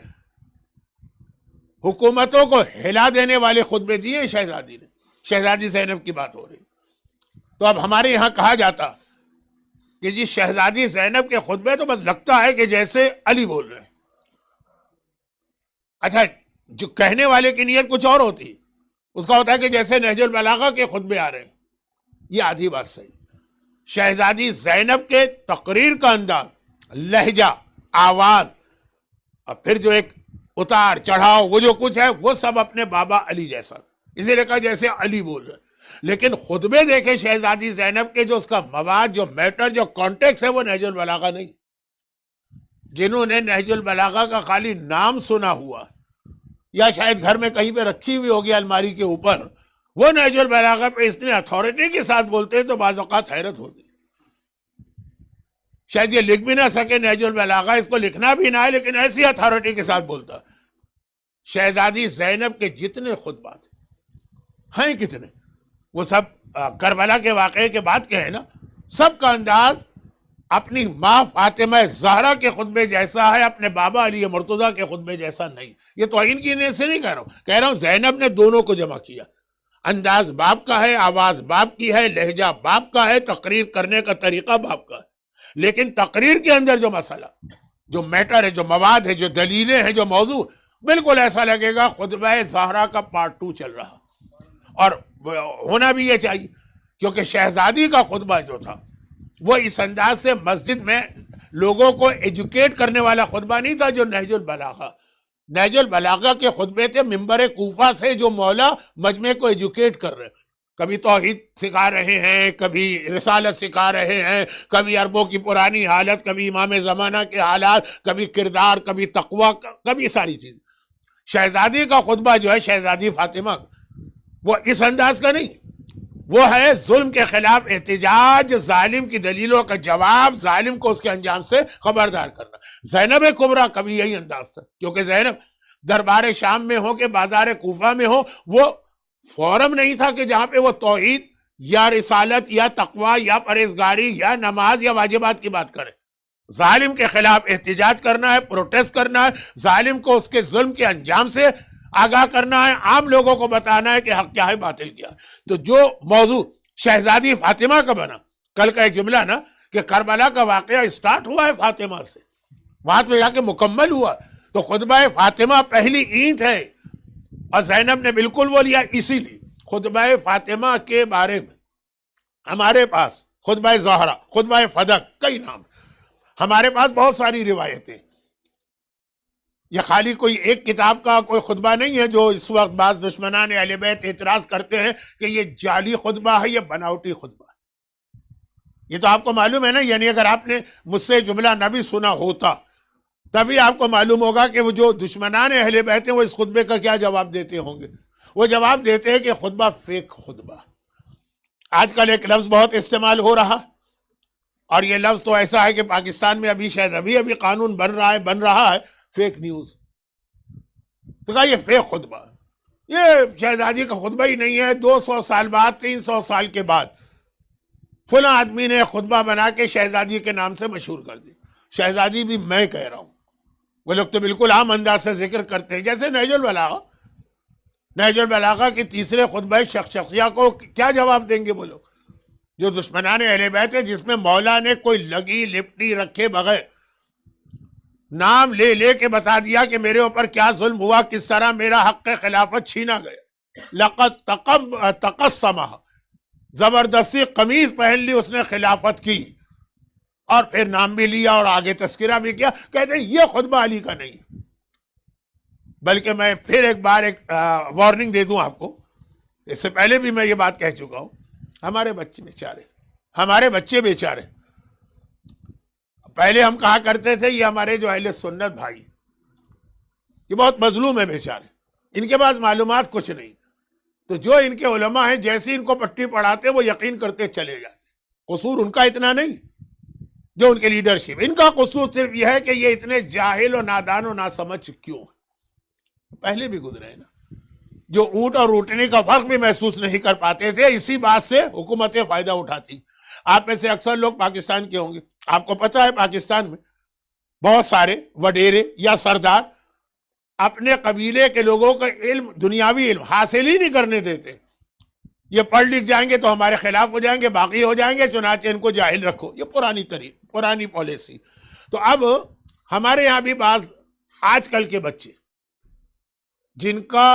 حکومتوں کو ہلا دینے والے خطبے دیے شہزادی نے. شہزادی زینب کی بات ہو رہی. تو اب ہمارے یہاں کہا جاتا کہ جی شہزادی زینب کے خطبے تو بس لگتا ہے کہ جیسے علی بول رہے ہیں. اچھا, جو کہنے والے کی نیت کچھ اور ہوتی, اس کا ہوتا ہے کہ جیسے نہج البلاغہ کے خطبے آ رہے ہیں. یہ آدھی بات صحیح. شہزادی زینب کے تقریر کا انداز, لہجہ, آواز, اور پھر جو ایک اتار چڑھاؤ, وہ جو کچھ ہے وہ سب اپنے بابا علی جیسا, اسی لیے کہا جیسے علی بول رہے. لیکن خطبے دیکھیں شہزادی زینب کے, جو اس کا مواد, جو میٹر, جو کانٹیکس ہے, وہ نہج البلاغہ نہیں. جنہوں نے نہج البلاغہ کا خالی نام سنا ہوا یا شاید گھر میں کہیں پہ رکھی ہوئی ہوگی الماری کے اوپر, وہ نہج البلاغہ پہ اتنے اتھارٹی کے ساتھ بولتے ہیں تو بعض اوقات حیرت ہوتی. شاید یہ لکھ بھی نہ سکے نہج البلاغہ, اس کو لکھنا بھی نہ ہے, لیکن ایسی اتھارٹی کے ساتھ بولتا. شہزادی زینب کے جتنے خطبات ہیں کتنے, وہ سب کربلا کے واقعے کے بعد کے ہیں نا. سب کا انداز اپنی ماں فاطمہ زہرا کے خطبے جیسا ہے, اپنے بابا علی مرتضیٰ کے خطبے جیسا نہیں. یہ توہین کی نیت سے نہیں کہہ رہا ہوں, زینب نے دونوں کو جمع کیا. انداز باپ کا ہے, آواز باپ کی ہے, لہجہ باپ کا ہے, تقریر کرنے کا طریقہ باپ کا ہے. لیکن تقریر کے اندر جو مسئلہ, جو میٹر ہے, جو مواد ہے, جو دلیلیں ہیں, جو موضوع, بالکل ایسا لگے گا خطبہ زہرا کا پارٹ 2 چل رہا. اور ہونا بھی یہ چاہیے, کیونکہ شہزادی کا خطبہ جو تھا وہ اس انداز سے مسجد میں لوگوں کو ایجوکیٹ کرنے والا خطبہ نہیں تھا جو نہج البلاغہ. نہج البلاغہ کے خطبے تھے ممبر کوفہ سے جو مولا مجمع کو ایجوکیٹ کر رہے ہیں. کبھی توحید سکھا رہے ہیں, کبھی رسالت سکھا رہے ہیں, کبھی عربوں کی پرانی حالت, کبھی امام زمانہ کے حالات, کبھی کردار, کبھی تقوی, کبھی ساری چیز. شہزادی کا خطبہ جو ہے شہزادی فاطمہ, وہ اس انداز کا نہیں, وہ ہے ظلم کے خلاف احتجاج, ظالم کی دلیلوں کا جواب, ظالم کو اس کے انجام سے خبردار کرنا. زینب کبریٰ کبھی یہی انداز تھا, کیونکہ زینب دربار شام میں ہو کہ بازار کوفہ میں ہو, وہ فورم نہیں تھا کہ جہاں پہ وہ توحید یا رسالت یا تقوی یا پرہیزگاری یا نماز یا واجبات کی بات کرے. ظالم کے خلاف احتجاج کرنا ہے, پروٹیسٹ کرنا ہے, ظالم کو اس کے ظلم کے انجام سے آگاہ کرنا ہے, عام لوگوں کو بتانا ہے کہ حق کیا ہے, باطل کیا ہے. تو جو موضوع شہزادی فاطمہ کا بنا, کل کا ایک جملہ نا کہ کربلا کا واقعہ اسٹارٹ ہوا ہے فاطمہ سے, وہاں پہ جا کے مکمل ہوا, تو خطبہ فاطمہ پہلی اینٹ ہے. اور زینب نے بالکل وہ لیا. اسی لیے خطبہ فاطمہ کے بارے میں ہمارے پاس خطبہ زہرا, خطبہ فدق, کئی نام, ہمارے پاس بہت ساری روایتیں. یہ خالی کوئی ایک کتاب کا کوئی خطبہ نہیں ہے جو اس وقت بعض دشمنان اہل بیت اعتراض کرتے ہیں کہ یہ جعلی خطبہ ہے, یہ بناوٹی خطبہ ہے. یہ تو آپ کو معلوم ہے نا, یعنی اگر آپ نے مجھ سے جملہ نہ بھی سنا ہوتا تبھی آپ کو معلوم ہوگا کہ وہ جو دشمنان اہل بیت ہیں وہ اس خطبے کا کیا جواب دیتے ہوں گے. وہ جواب دیتے ہیں کہ خطبہ فیک خطبہ. آج کل ایک لفظ بہت استعمال ہو رہا, اور یہ لفظ تو ایسا ہے کہ پاکستان میں ابھی شاید ابھی قانون بن رہا ہے, فیک نیوز. تو کہا یہ فیک خطبہ, یہ شہزادی کا خطبہ ہی نہیں ہے. 200 سال بعد, 300 سال کے بعد فلاں آدمی نے خطبہ بنا کے شہزادی کے نام سے مشہور کر دی. شہزادی بھی میں کہہ رہا ہوں, وہ لوگ تو بالکل عام انداز سے ذکر کرتے ہیں. جیسے نہج البلاغہ کی تیسرے خطبہ شخصیہ کو کیا جواب دیں گے وہ لوگ جو دشمنان اہل بیت ہیں, جس میں مولا نے کوئی لگی لپٹی رکھے بغیر نام لے کے بتا دیا کہ میرے اوپر کیا ظلم ہوا, کس طرح میرا حق خلافت چھینا گیا. لقد تقسمہ, زبردستی قمیض پہن لی اس نے خلافت کی, اور پھر نام بھی لیا اور آگے تذکرہ بھی کیا. کہتے ہیں یہ خطبہ علی کا نہیں. بلکہ میں پھر ایک بار ایک وارننگ دے دوں آپ کو, اس سے پہلے بھی میں یہ بات کہہ چکا ہوں, ہمارے بچے بیچارے ہمارے بچے بیچارے، پہلے ہم کہا کرتے تھے یہ ہمارے جو اہل سنت بھائی یہ بہت مظلوم ہے بیچارے، ان کے پاس معلومات کچھ نہیں، تو جو ان کے علماء ہیں جیسی ان کو پٹی پڑھاتے وہ یقین کرتے چلے جاتے۔ قصور ان کا اتنا نہیں جو ان کے لیڈرشپ، ان کا قصور صرف یہ ہے کہ یہ اتنے جاہل و نادان و ناسمجھ کیوں ہیں۔ پہلے بھی گزرے ہیں نا، جو اونٹ اور اونٹنی کا فرق بھی محسوس نہیں کر پاتے تھے، اسی بات سے حکومتیں فائدہ اٹھاتی۔ آپ میں سے اکثر لوگ پاکستان کے ہوں گے، آپ کو پتا ہے پاکستان میں بہت سارے وڈیرے یا سردار اپنے قبیلے کے لوگوں کا علم، دنیاوی علم حاصل ہی نہیں کرنے دیتے۔ یہ پڑھ لکھ جائیں گے تو ہمارے خلاف ہو جائیں گے، باقی ہو جائیں گے، چنانچہ ان کو جاہل رکھو۔ یہ پرانی پالیسی۔ تو اب ہمارے یہاں بھی بعض آج کل کے بچے جن کا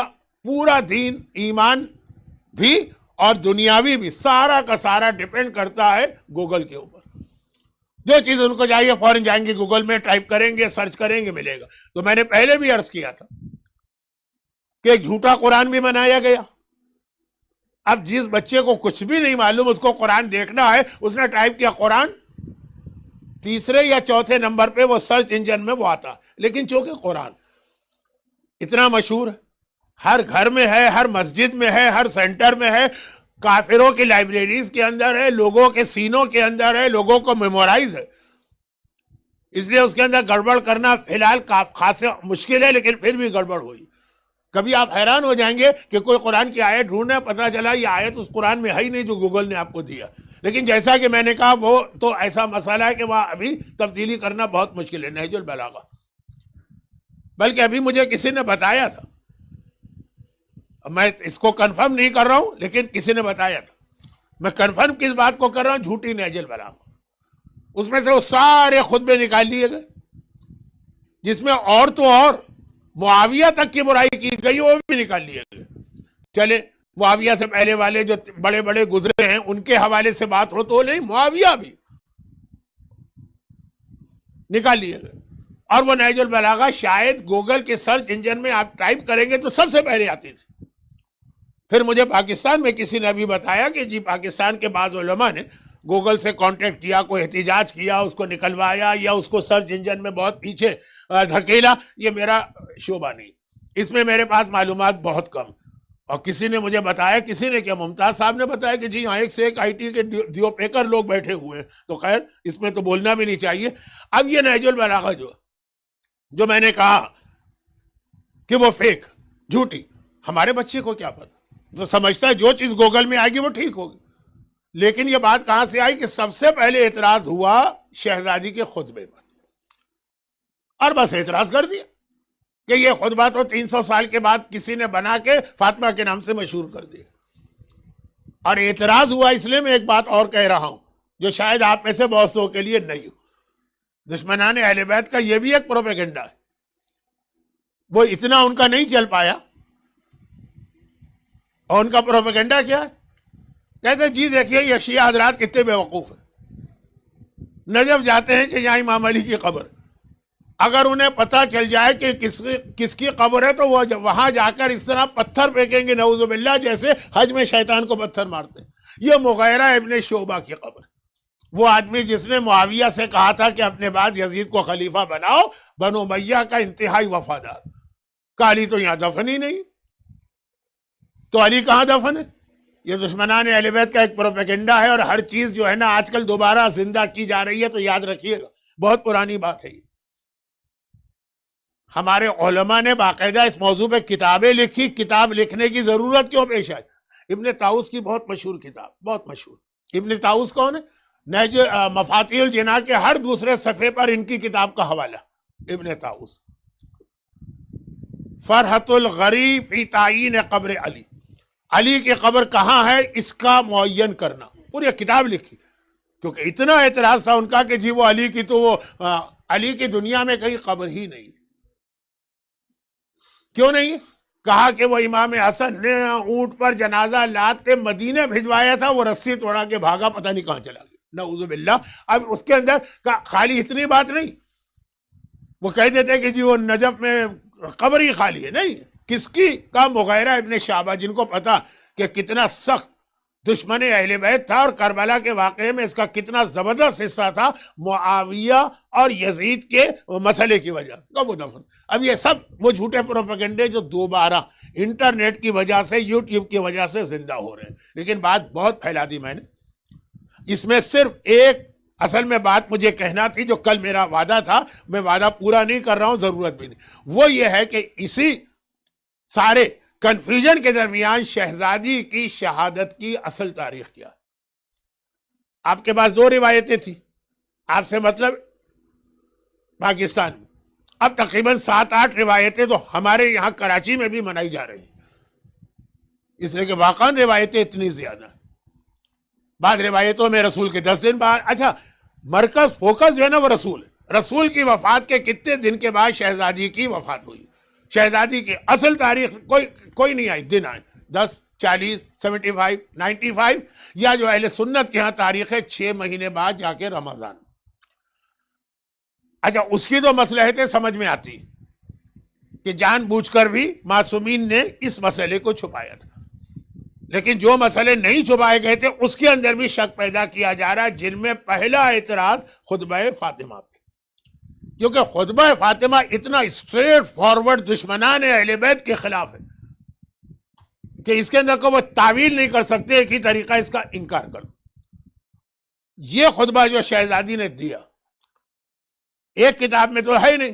پورا دین، ایمان بھی اور دنیاوی بھی سارا کا سارا ڈیپینڈ کرتا ہے گوگل کے اوپر، جو چیز ان کو چاہیے فوراً جائیں گے گوگل میں، ٹائپ کریں گے، سرچ کریں گے، ملے گا۔ تو میں نے پہلے بھی عرض کیا تھا کہ جھوٹا قرآن بھی بنایا گیا۔ اب جس بچے کو کچھ بھی نہیں معلوم، اس کو قرآن دیکھنا ہے، اس نے ٹائپ کیا قرآن، تیسرے یا چوتھے نمبر پہ وہ سرچ انجن میں وہ آتا، لیکن چونکہ قرآن اتنا مشہور ہے، ہر گھر میں ہے، ہر مسجد میں ہے، ہر سینٹر میں ہے، کافروں کی لائبریریز کے اندر ہے، لوگوں کے سینوں کے اندر ہے، لوگوں کو میمورائز ہے، اس لیے اس کے اندر گڑبڑ کرنا فی الحال خاصے مشکل ہے، لیکن پھر بھی گڑبڑ ہوئی۔ کبھی آپ حیران ہو جائیں گے کہ کوئی قرآن کی آیت ڈھونڈنا، پتہ چلا یہ آیت اس قرآن میں ہے ہی نہیں جو گوگل نے آپ کو دیا۔ لیکن جیسا کہ میں نے کہا وہ تو ایسا مسئلہ ہے کہ وہاں ابھی تبدیلی کرنا بہت مشکل ہے، نہج البلاغہ، بلکہ ابھی مجھے کسی نے بتایا تھا، میں اس کو کنفرم نہیں کر رہا ہوں لیکن کسی نے بتایا تھا، میں کنفرم کس بات کو کر رہا ہوں، جھوٹی نہج البلاغہ، اس میں سے وہ سارے خطبے نکال لیے گئے جس میں اور تو اور معاویہ تک کی برائی کی گئی، وہ بھی نکال لیے گئے۔ چلے معاویہ سے پہلے والے جو بڑے بڑے گزرے ہیں ان کے حوالے سے بات ہو تو نہیں، معاویہ بھی نکال لیے گئے۔ اور وہ نہج البلاغہ شاید گوگل کے سرچ انجن میں آپ ٹائپ کریں گے تو سب سے پہلے آتی تھی۔ پھر مجھے پاکستان میں کسی نے ابھی بتایا کہ جی پاکستان کے بعض علماء نے گوگل سے کانٹیکٹ کیا، کوئی احتجاج کیا، اس کو نکلوایا یا اس کو سرچ انجن میں بہت پیچھے دھکیلا۔ یہ میرا شعبہ نہیں، اس میں میرے پاس معلومات بہت کم۔ اور کسی نے مجھے بتایا، کسی نے کیا، ممتاز صاحب نے بتایا کہ جی یہاں ایک سے ایک آئی ٹی کے دیو پیکر لوگ بیٹھے ہوئے ہیں، تو خیر اس میں تو بولنا بھی نہیں چاہیے۔ اب یہ نہج البلاغہ جو میں نے کہا کہ وہ فیک، جھوٹی، ہمارے بچے کو کیا پتا، تو سمجھتا ہے جو چیز گوگل میں آئے گی وہ ٹھیک ہوگی۔ لیکن یہ بات کہاں سے آئی کہ سب سے پہلے اعتراض ہوا شہزادی کے خطبے پر، اور بس اعتراض کر دیا کہ یہ خطبہ تو 300 سال کے بعد کسی نے بنا کے فاطمہ کے نام سے مشہور کر دیا۔ اور اعتراض ہوا اس لیے میں ایک بات اور کہہ رہا ہوں جو شاید آپ میں سے بہت سو کے لیے نہیں ہو، دشمنان اہل بیت کا یہ بھی ایک پروپیگنڈا ہے، وہ اتنا ان کا نہیں چل پایا۔ اور ان کا پروپیگنڈا کیا ہے؟ کہتے ہیں جی دیکھیے یہ شیعہ حضرات کتنے بیوقوف ہیں، نجف جاتے ہیں کہ یہاں امام علی کی قبر، اگر انہیں پتہ چل جائے کہ کس کی قبر ہے تو وہ وہاں جا کر اس طرح پتھر پھینکیں گے نعوذ باللہ، جیسے حج میں شیطان کو پتھر مارتے ہیں۔ یہ مغیرہ ابن شعبہ کی قبر، وہ آدمی جس نے معاویہ سے کہا تھا کہ اپنے بعد یزید کو خلیفہ بناؤ، بنو امیہ کا انتہائی وفادار، کہ علی تو یہاں دفن ہی نہیں، تو علی کہاں دفن ہے؟ یہ دشمنان اہل بیت کا ایک پروپیگنڈا ہے، اور ہر چیز جو ہے نا آج کل دوبارہ زندہ کی جا رہی ہے، تو یاد رکھیے گا بہت پرانی بات ہے یہ۔ ہمارے علماء نے باقاعدہ اس موضوع پہ کتابیں لکھی، کتاب لکھنے کی ضرورت کیوں پیش آئی؟ ابن طاؤس کی بہت مشہور کتاب، بہت مشہور۔ ابن طاؤس کون ہے؟ مفاتیح الجناح کے ہر دوسرے صفحے پر ان کی کتاب کا حوالہ، ابن طاؤس۔ فرحت الغریب فی تعیین قبر علی، علی کی قبر کہاں ہے اس کا معین کرنا، پوری کتاب لکھی، کیونکہ اتنا اعتراض تھا ان کا کہ جی وہ علی کی تو وہ علی کی دنیا میں کہیں قبر ہی نہیں۔ کیوں نہیں؟ کہا کہ وہ امام حسن نے اونٹ پر جنازہ لاد کے مدینے بھجوایا تھا، وہ رسی توڑا کے بھاگا، پتہ نہیں کہاں چلا گیا، نعوذ باللہ۔ اب اس کے اندر خالی اتنی بات نہیں، وہ کہہ دیتے کہ جی وہ نجف میں قبر ہی خالی ہے، نہیں، کس کی؟ کا مغیرہ ابن شعبہ، جن کو پتا کہ کتنا سخت دشمن اہل بیت تھا، اور کربلا کے واقعے میں اس کا کتنا زبردست حصہ تھا معاویہ اور یزید کے مسئلے کی وجہ سے. کب دفن. اب یہ سب وہ جھوٹے پروپیگنڈے جو دوبارہ انٹرنیٹ کی وجہ سے، یوٹیوب کی وجہ سے زندہ ہو رہے ہیں. لیکن بات بہت پھیلا دی میں نے. اس میں صرف ایک اصل میں بات مجھے کہنا تھی جو کل میرا وعدہ تھا، میں وعدہ پورا نہیں کر رہا ہوں، ضرورت بھی نہیں. وہ یہ ہے کہ اسی سارے کنفیوژن کے درمیان شہزادی کی شہادت کی اصل تاریخ کیا. آپ کے پاس 2 روایتیں تھیں، آپ سے مطلب پاکستان میں اب تقریباً 7-8 روایتیں تو ہمارے یہاں کراچی میں بھی منائی جا رہی ہیں، اس لیے کہ واقعاً روایتیں اتنی زیادہ ہیں. بعض روایتوں میں رسول کے 10 دن بعد، اچھا مرکز فوکس جو ہے نا وہ رسول کی وفات کے کتنے دن کے بعد شہزادی کی وفات ہوئی. شہزادی کی اصل تاریخ کوئی نہیں آئی، دن آئے 10، 40، 75، 95، یا جو اہل سنت کے ہاں تاریخ ہے 6 مہینے بعد جا کے رمضان. اچھا اس کی تو مصلحتیں سمجھ میں آتی کہ جان بوجھ کر بھی معصومین نے اس مسئلے کو چھپایا تھا، لیکن جو مسئلے نہیں چھپائے گئے تھے اس کے اندر بھی شک پیدا کیا جا رہا ہے، جن میں پہلا اعتراض خطبہ فاطمہ پہ. کیونکہ خطبہ فاطمہ اتنا اسٹریٹ فارورڈ دشمنان اہل بیت کے خلاف ہے کہ اس کے اندر کو وہ تعویل نہیں کر سکتے، ایک ہی طریقہ اس کا انکار کر. یہ خطبہ جو شہزادی نے دیا ایک کتاب میں تو ہے نہیں،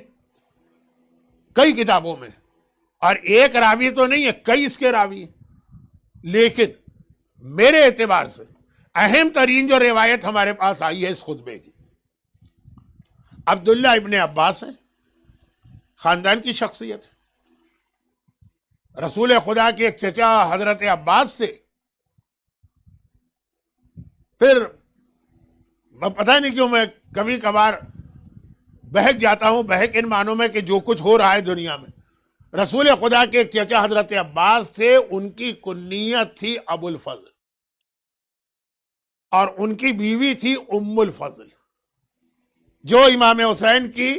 کئی کتابوں میں، اور ایک راوی تو نہیں ہے، کئی اس کے راوی ہیں. لیکن میرے اعتبار سے اہم ترین جو روایت ہمارے پاس آئی ہے اس خطبے کی، عبداللہ ابن عباس ہیں، خاندان کی شخصیت ہے. رسول خدا کے ایک چچا حضرت عباس تھے. پھر پتہ نہیں کیوں میں کبھی کبھار بہک جاتا ہوں، بہک ان معنوں میں کہ جو کچھ ہو رہا ہے دنیا میں. رسول خدا کے ایک چچا حضرت عباس تھے، ان کی کنیت تھی ابو الفضل، اور ان کی بیوی تھی ام الفضل، جو امام حسین کی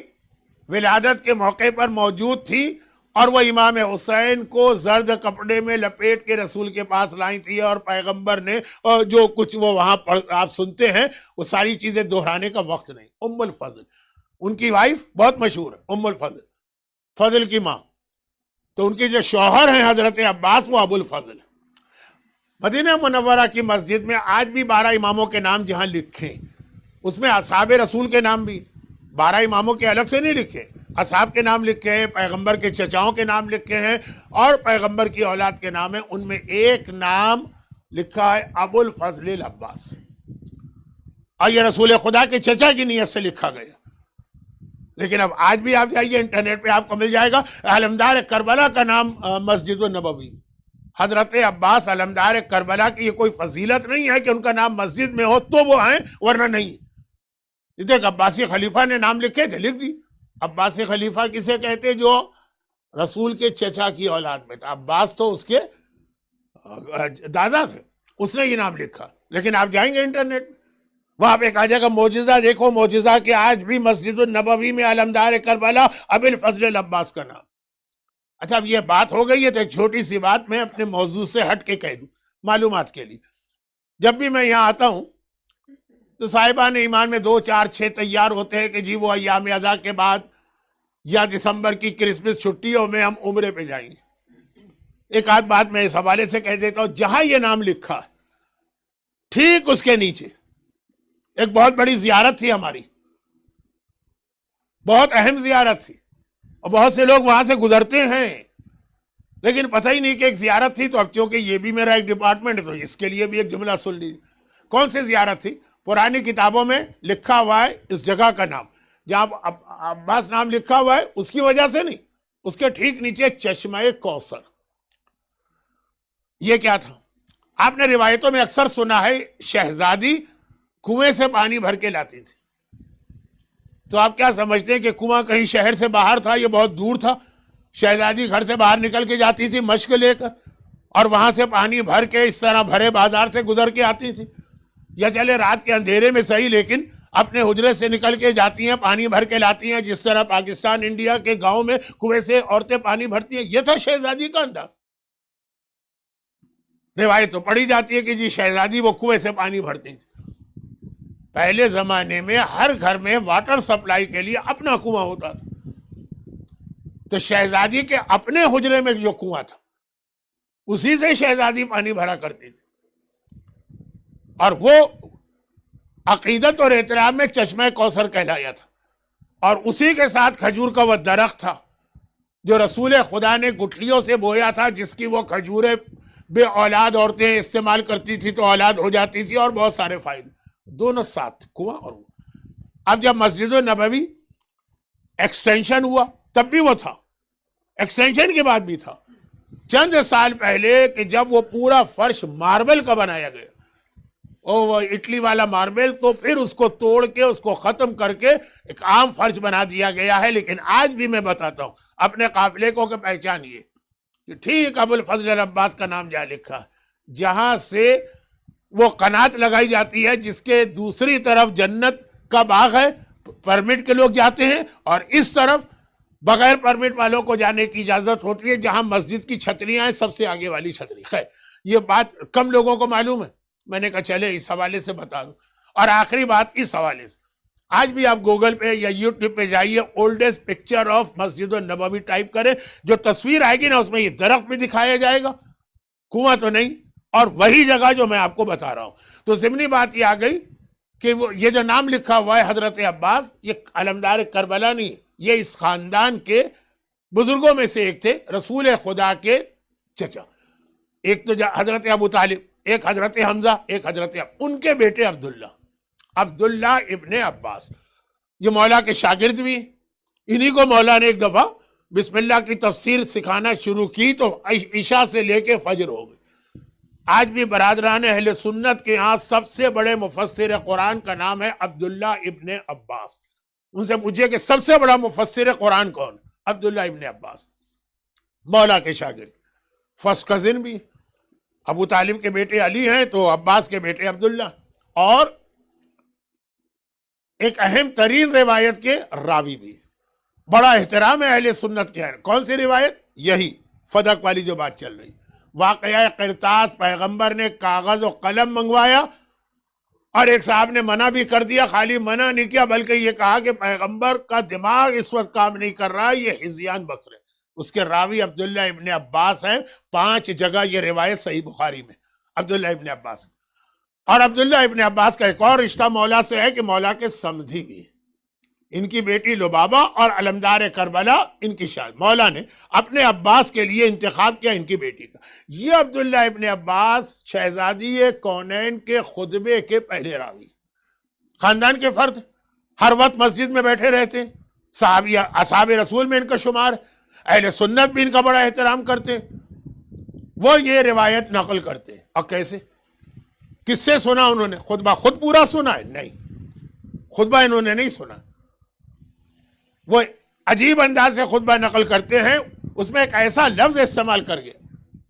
ولادت کے موقع پر موجود تھی، اور وہ امام حسین کو زرد کپڑے میں لپیٹ کے رسول کے پاس لائی تھی، اور پیغمبر نے جو کچھ وہ وہاں آپ سنتے ہیں وہ ساری چیزیں دہرانے کا وقت نہیں. ام الفضل ان کی وائف بہت مشہور ہے، ام الفضل، فضل کی ماں. تو ان کے جو شوہر ہیں حضرت عباس وہ ابو الفضل. مدینہ منورہ کی مسجد میں آج بھی 12 اماموں کے نام جہاں لکھے، اس میں اصحاب رسول کے نام بھی 12 اماموں کے الگ سے نہیں لکھے، اصحاب کے نام لکھے ہیں، پیغمبر کے چچاؤں کے نام لکھے ہیں، اور پیغمبر کی اولاد کے نام ہیں. ان میں ایک نام لکھا ہے ابو الفضل العباس، اور یہ رسول خدا کے چچا کی نیت سے لکھا گیا. لیکن اب آج بھی آپ جائیے انٹرنیٹ پہ آپ کو مل جائے گا علمدار کربلا کا نام مسجد النبوی. حضرت عباس علمدار کربلا کی یہ کوئی فضیلت نہیں ہے کہ ان کا نام مسجد میں ہو تو وہ ہیں، ورنہ نہیں. دیکھ عباسی خلیفہ نے نام لکھے تھے، لکھ دی. عباسی خلیفہ کسے کہتے جو رسول کے چچا کی اولاد میں تھا. عباس تو اس کے دادا تھے، اس نے یہ نام لکھا. لیکن آپ جائیں گے انٹرنیٹ وہاں پہ کہا جائے گا معجزہ دیکھو، معجزہ کہ آج بھی مسجد النبوی میں علمدار کربلا ابو الفضل العباس کا نام. اچھا اب یہ بات ہو گئی ہے تو ایک چھوٹی سی بات میں اپنے موضوع سے ہٹ کے کہہ دوں معلومات کے لیے. جب بھی میں یہاں آتا ہوں تو صاحبان ایمان میں 2، 4، 6 تیار ہوتے ہیں کہ جی وہ ایام اضحیٰ کے بعد یا دسمبر کی کرسمس چھٹیوں میں ہم عمرے پہ جائیں گے. ایک آدھ بات میں اس حوالے سے کہہ دیتا ہوں، جہاں یہ نام لکھا ٹھیک اس کے نیچے ایک بہت بڑی زیارت تھی ہماری، بہت اہم زیارت تھی، اور بہت سے لوگ وہاں سے گزرتے ہیں، لیکن پتہ ہی نہیں کہ ایک زیارت تھی. تو اب کیونکہ یہ بھی میرا ایک ڈپارٹمنٹ ہے تو اس کے لیے بھی ایک جملہ سن لیجیے. کون سی زیارت تھی؟ پرانی کتابوں میں لکھا ہوا ہے اس جگہ کا نام، جہاں عباس نام لکھا ہوا ہے اس کی وجہ سے نہیں، اس کے ٹھیک نیچے چشمہ کوثر. یہ کیا تھا؟ آپ نے روایتوں میں اکثر سنا ہے شہزادی کنویں سے پانی بھر کے لاتی تھی. تو آپ کیا سمجھتے ہیں کہ کنواں کہیں شہر سے باہر تھا؟ یہ بہت دور تھا. شہزادی گھر سے باہر نکل کے جاتی تھی مشق لے کر، اور وہاں سے پانی بھر کے اس طرح بھرے بازار سے گزر کے آتی تھی، یا چلے رات کے اندھیرے میں صحیح، لیکن اپنے حجرے سے نکل کے جاتی ہیں، پانی بھر کے لاتی ہیں، جس طرح پاکستان انڈیا کے گاؤں میں کنویں سے عورتیں پانی بھرتی ہیں. یہ تھا شہزادی کا انداز. روایت تو پڑھی جاتی ہے کہ جی شہزادی وہ کنویں سے پانی بھرتی تھی. پہلے زمانے میں ہر گھر میں واٹر سپلائی کے لیے اپنا کنواں ہوتا تھا. تو شہزادی کے اپنے حجرے میں جو کنواں تھا اسی سے شہزادی پانی بھرا کرتی تھی. اور وہ عقیدت اور احترام میں چشمہ کوثر کہلایا تھا. اور اسی کے ساتھ کھجور کا وہ درخت تھا جو رسول خدا نے گٹھلیوں سے بویا تھا, جس کی وہ کھجوریں بے اولاد عورتیں استعمال کرتی تھی تو اولاد ہو جاتی تھی اور بہت سارے فائدے. دونوں ساتھ کنواں اور وہ. اب جب مسجد النبوی ایکسٹینشن ہوا تب بھی وہ تھا, ایکسٹینشن کے بعد بھی تھا. چند سال پہلے کہ جب وہ پورا فرش ماربل کا بنایا گیا, وہ اٹلی والا ماربل, تو پھر اس کو توڑ کے اس کو ختم کر کے ایک عام فرش بنا دیا گیا ہے. لیکن آج بھی میں بتاتا ہوں اپنے قافلے کو کہ پہچانیے کہ ٹھیک ابو الفضل العباس کا نام جہاں لکھا, جہاں سے وہ قنات لگائی جاتی ہے جس کے دوسری طرف جنت کا باغ ہے, پرمٹ کے لوگ جاتے ہیں, اور اس طرف بغیر پرمٹ والوں کو جانے کی اجازت ہوتی ہے, جہاں مسجد کی چھتریاں ہیں سب سے آگے والی چھتری. خیر یہ بات کم لوگوں کو معلوم ہے, میں نے کہا چلے اس حوالے سے بتا دوں. اور آخری بات اس حوالے سے, آج بھی آپ گوگل پہ یا یوٹیوب پہ جائیے, oldest picture of Masjid النبوی type کریں, جو تصویر آئے گی نا اس میں یہ درخت بھی دکھایا جائے گا, کنواں تو نہیں, اور وہی جگہ جو میں آپ کو بتا رہا ہوں. تو ضمنی بات یہ آ گئی کہ وہ یہ جو نام لکھا ہوا ہے حضرت عباس, یہ علمدار کربلا نہیں, یہ اس خاندان کے بزرگوں میں سے ایک تھے, رسول خدا کے چچا. ایک تو حضرت ابو طالب, ایک حضرت حمزہ, ایک حضرت ان کے بیٹے عبداللہ ابن عباس. یہ مولا کے شاگرد بھی, انہی کو مولا نے ایک دفعہ بسم اللہ کی تفسیر سکھانا شروع کی تو عشاء سے لے کے فجر ہو گئی. آج بھی برادران اہل سنت کے ہاں سب سے بڑے مفسر قرآن کا نام ہے عبداللہ ابن عباس. ان سے پوچھئے کہ سب سے بڑا مفسر قرآن کون؟ عبداللہ ابن عباس, مولا کے شاگرد, فرسٹ کزن بھی. ابو طالب کے بیٹے علی ہیں تو عباس کے بیٹے عبداللہ. اور ایک اہم ترین روایت کے راوی بھی, بڑا احترام ہے اہل سنت کے. کون سی روایت؟ یہی فدق والی جو بات چل رہی. واقعہ قرطاس, پیغمبر نے کاغذ و قلم منگوایا اور ایک صاحب نے منع بھی کر دیا. خالی منع نہیں کیا بلکہ یہ کہا کہ پیغمبر کا دماغ اس وقت کام نہیں کر رہا, یہ ہذیان بک رہے. اس کے راوی عبداللہ ابن عباس ہیں. 5 جگہ یہ روایت صحیح بخاری میں عبداللہ ابن عباس. اور عبداللہ ابن عباس کا ایک اور رشتہ مولا سے ہے کہ مولا کے سمدھی بھی. ان کی بیٹی لبابہ اور علمدار کربلا ان کی شاید مولا نے اپنے عباس کے لیے انتخاب کیا ان کی بیٹی کا. یہ عبداللہ ابن عباس شہزادی کونین کے خطبے کے پہلے راوی, خاندان کے فرد, ہر وقت مسجد میں بیٹھے رہتے, اصحاب رسول میں ان کا شمار, اہل سنت بھی ان کا بڑا احترام کرتے. وہ یہ روایت نقل کرتے. اور کیسے, کس سے سنا انہوں نے؟ خطبہ خود پورا سنا ہے؟ نہیں, خطبہ انہوں نے نہیں سنا. وہ عجیب انداز سے خطبہ نقل کرتے ہیں, اس میں ایک ایسا لفظ استعمال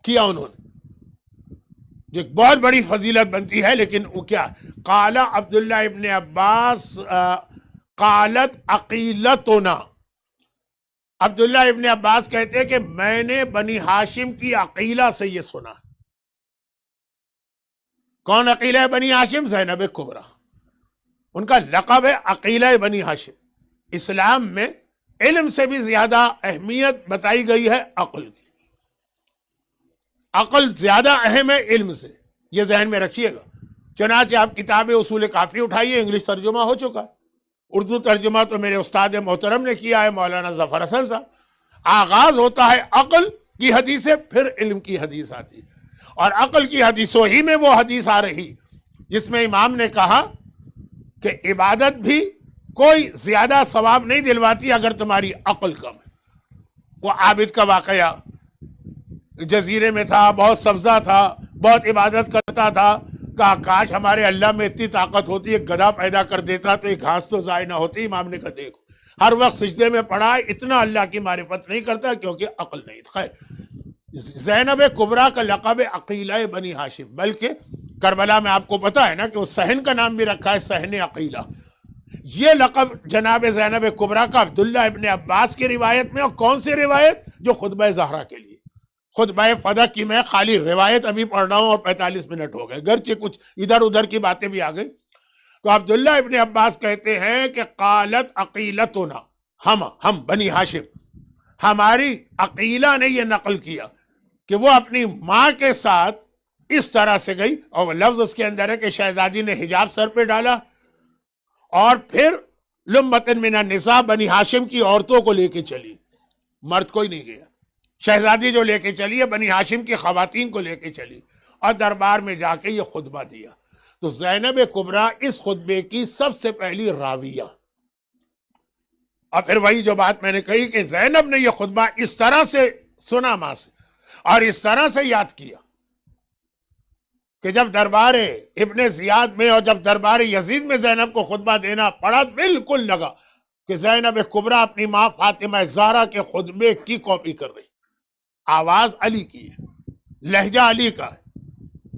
کیا انہوں نے جو ایک بہت بڑی فضیلت بنتی ہے. لیکن وہ کیا؟ قال عبداللہ ابن عباس قالت عقیلتنا. عبداللہ ابن عباس کہتے ہیں کہ میں نے بنی ہاشم کی عقیلہ سے یہ سنا. کون عقیلہ ہے بنی ہاشم؟ زینب کبریٰ. ان کا لقب ہے عقیلہ بنی ہاشم. اسلام میں علم سے بھی زیادہ اہمیت بتائی گئی ہے عقل کی. عقل زیادہ اہم ہے علم سے, یہ ذہن میں رکھیے گا. چنانچہ آپ کتاب اصول کافی اٹھائیے, انگلش ترجمہ ہو چکا ہے. اردو ترجمہ تو میرے استاد محترم نے کیا ہے, مولانا ظفر حسن صاحب. آغاز ہوتا ہے عقل کی حدیث سے, پھر علم کی حدیث آتی. اور عقل کی حدیثوں ہی میں وہ حدیث آ رہی جس میں امام نے کہا کہ عبادت بھی کوئی زیادہ ثواب نہیں دلواتی اگر تمہاری عقل کم ہے. وہ عابد کا واقعہ, جزیرے میں تھا, بہت سبزہ تھا, بہت عبادت کرتا تھا, کہا کاش ہمارے اللہ میں اتنی طاقت ہوتی, ایک گدھا پیدا کر دیتا تو ایک گھاس تو ضائع نہ ہوتی. امام نے کہا دیکھو ہر وقت سجدے میں پڑا ہے, اتنا اللہ کی معرفت نہیں کرتا کیونکہ عقل نہیں. خیر, زینب کبریٰ کا لقب عقیلہ بنی ہاشم, بلکہ کربلا میں آپ کو پتا ہے نا کہ وہ صحن کا نام بھی رکھا ہے, صحن عقیلہ. یہ لقب جناب زینب کبریٰ کا عبداللہ ابن عباس کی روایت میں. اور کون سی روایت؟ جو خطبہ زہرا کے لیے. خطبہ فدق کی میں خالی روایت ابھی پڑھ رہا ہوں اور 45 منٹ ہو گئے، گرچہ کچھ ادھر ادھر کی باتیں بھی آ گئی. تو عبداللہ ابن عباس کہتے ہیں کہ قالت عقیلتنا، ہم بنی ہاشم، ہماری عقیلہ نے یہ نقل کیا کہ وہ اپنی ماں کے ساتھ اس طرح سے گئی، اور لفظ اس کے اندر ہے کہ شہزادی نے حجاب سر پہ ڈالا اور پھر لمتن من النساء بنی ہاشم کی عورتوں کو لے کے چلی، مرد کوئی نہیں گیا. شہزادی جو لے کے چلی ہے بنی ہاشم کی خواتین کو لے کے چلی اور دربار میں جا کے یہ خطبہ دیا. تو زینب کبریٰ اس خطبے کی سب سے پہلی راویہ. اور پھر وہی جو بات میں نے کہی کہ زینب نے یہ خطبہ اس طرح سے سنا ماں سے اور اس طرح سے یاد کیا کہ جب دربار ابن زیاد میں اور جب دربار یزید میں زینب کو خطبہ دینا پڑا، بالکل لگا کہ زینب کبریٰ اپنی ماں فاطمہ زہرا کے خطبے کی کاپی کر رہی. آواز علی کی ہے، لہجہ علی کا ہے،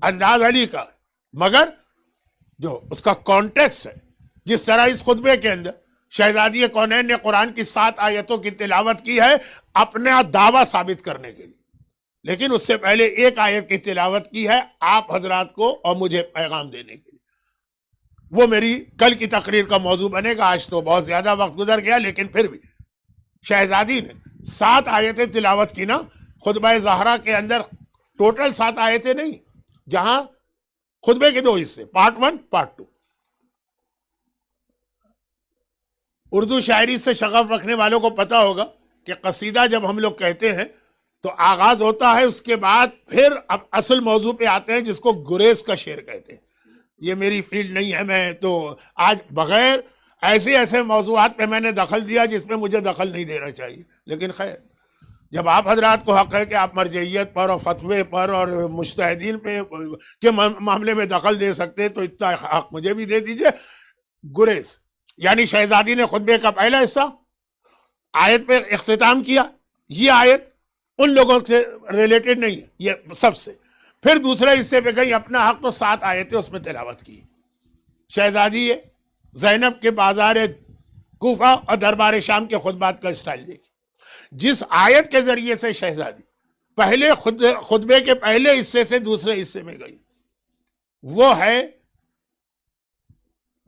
انداز علی کا ہے، مگر جو اس کا کانٹیکس ہے، جس طرح اس خطبے کے اندر شہزادی کونین نے قرآن کی 7 آیتوں کی تلاوت کی ہے اپنا دعویٰ ثابت کرنے کے لیے، لیکن اس سے پہلے ایک آیت کی تلاوت کی ہے آپ حضرات کو اور مجھے پیغام دینے کے لیے. وہ میری کل کی تقریر کا موضوع بنے گا، آج تو بہت زیادہ وقت گزر گیا، لیکن پھر بھی شہزادی نے 7 آیتیں تلاوت کی نا خطبہ زہرا کے اندر. ٹوٹل 7 آیتیں نہیں، جہاں خطبے کے 2 حصے، پارٹ 1 پارٹ 2. اردو شاعری سے شغف رکھنے والوں کو پتا ہوگا کہ قصیدہ جب ہم لوگ کہتے ہیں تو آغاز ہوتا ہے، اس کے بعد پھر اب اصل موضوع پہ آتے ہیں جس کو گریز کا شعر کہتے ہیں. یہ میری فیلڈ نہیں ہے، میں تو آج بغیر ایسے موضوعات پہ میں نے دخل دیا جس میں مجھے دخل نہیں دینا چاہیے. لیکن خیر، جب آپ حضرات کو حق ہے کہ آپ مرجعیت پر اور فتوے پر اور مجتہدین پہ کے معاملے میں دخل دے سکتے ہیں تو اتنا حق مجھے بھی دے دیجئے. گریز یعنی شہزادی نے خطبے کا پہلا حصہ آیت پہ اختتام کیا. یہ آیت ان لوگوں سے ریلیٹڈ نہیں ہے، یہ سب سے. پھر دوسرے حصے پہ گئی، اپنا حق تو 7 آیتیں اس میں تلاوت کی. شہزادی زینب کے بازار کوفہ اور دربار شام کے خطبات کا اسٹائل دیکھی. جس آیت کے ذریعے سے شہزادی پہلے خطبے کے پہلے حصے سے دوسرے حصے میں گئی، وہ ہے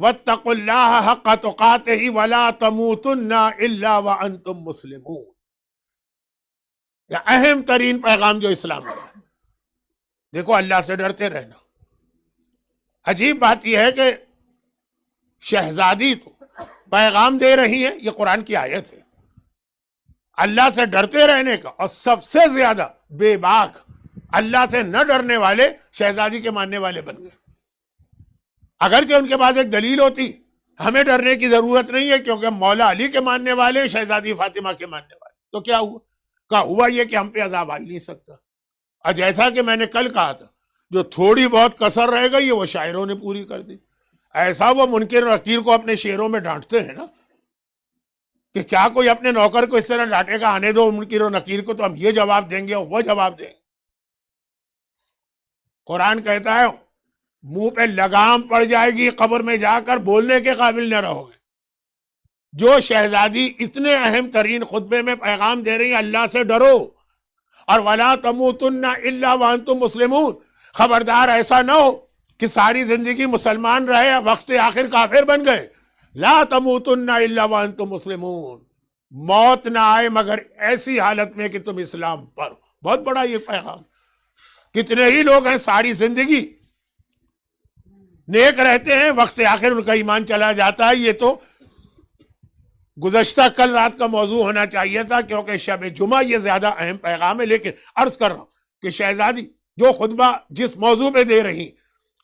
وَاتَّقُوا اللَّهَ حَقَّ تُقَاتِهِ وَلَا تَمُوتُنَّ إِلَّا وَأَنْتُمْ مُسْلِمُونَ. یہ اہم ترین پیغام جو اسلام کا ہے. دیکھو، اللہ سے ڈرتے رہنا. عجیب بات یہ ہے کہ شہزادی تو پیغام دے رہی ہیں، یہ قرآن کی آیت ہے، اللہ سے ڈرتے رہنے کا، اور سب سے زیادہ بے باک اللہ سے نہ ڈرنے والے شہزادی کے ماننے والے بن گئے. اگرچہ ان کے پاس ایک دلیل ہوتی، ہمیں ڈرنے کی ضرورت نہیں ہے کیونکہ مولا علی کے ماننے والے، شہزادی فاطمہ کے ماننے والے. تو کیا ہوا؟ ہوا یہ کہ ہم پہ عذاب آ ہی نہیں سکتا. اور جیسا کہ میں نے کل کہا تھا، جو تھوڑی بہت کسر رہ گئی وہ شاعروں نے پوری کر دی. ایسا وہ منکر نکیر کو اپنے شعروں میں ڈانٹتے ہیں نا کہ کیا کوئی اپنے نوکر کو اس طرح ڈانٹے گا، آنے دو منکر و نکیر کو تو ہم یہ جواب دیں گے اور وہ جواب دیں گے. قرآن کہتا ہے منہ پہ لگام پڑ جائے گی، قبر میں جا کر بولنے کے قابل نہ رہو گے. جو شہزادی اتنے اہم ترین خطبے میں پیغام دے رہی ہیں اللہ سے ڈرو اور وَلَا تَمُوتُنَّ إِلَّا وَأَنْتُمْ مُسْلِمُونَ، خبردار ایسا نہ ہو کہ ساری زندگی مسلمان رہے، وقت آخر کافر بن گئے. لا تموتن الا وانتم مسلمون، موت نہ آئے مگر ایسی حالت میں کہ تم اسلام پر. بہت بڑا یہ پیغام. کتنے ہی لوگ ہیں ساری زندگی نیک رہتے ہیں، وقت آخر ان کا ایمان چلا جاتا ہے. یہ تو گزشتہ کل رات کا موضوع ہونا چاہیے تھا کیونکہ شب جمعہ یہ زیادہ اہم پیغام ہے. لیکن عرض کر رہا ہوں کہ شہزادی جو خطبہ جس موضوع پہ دے رہی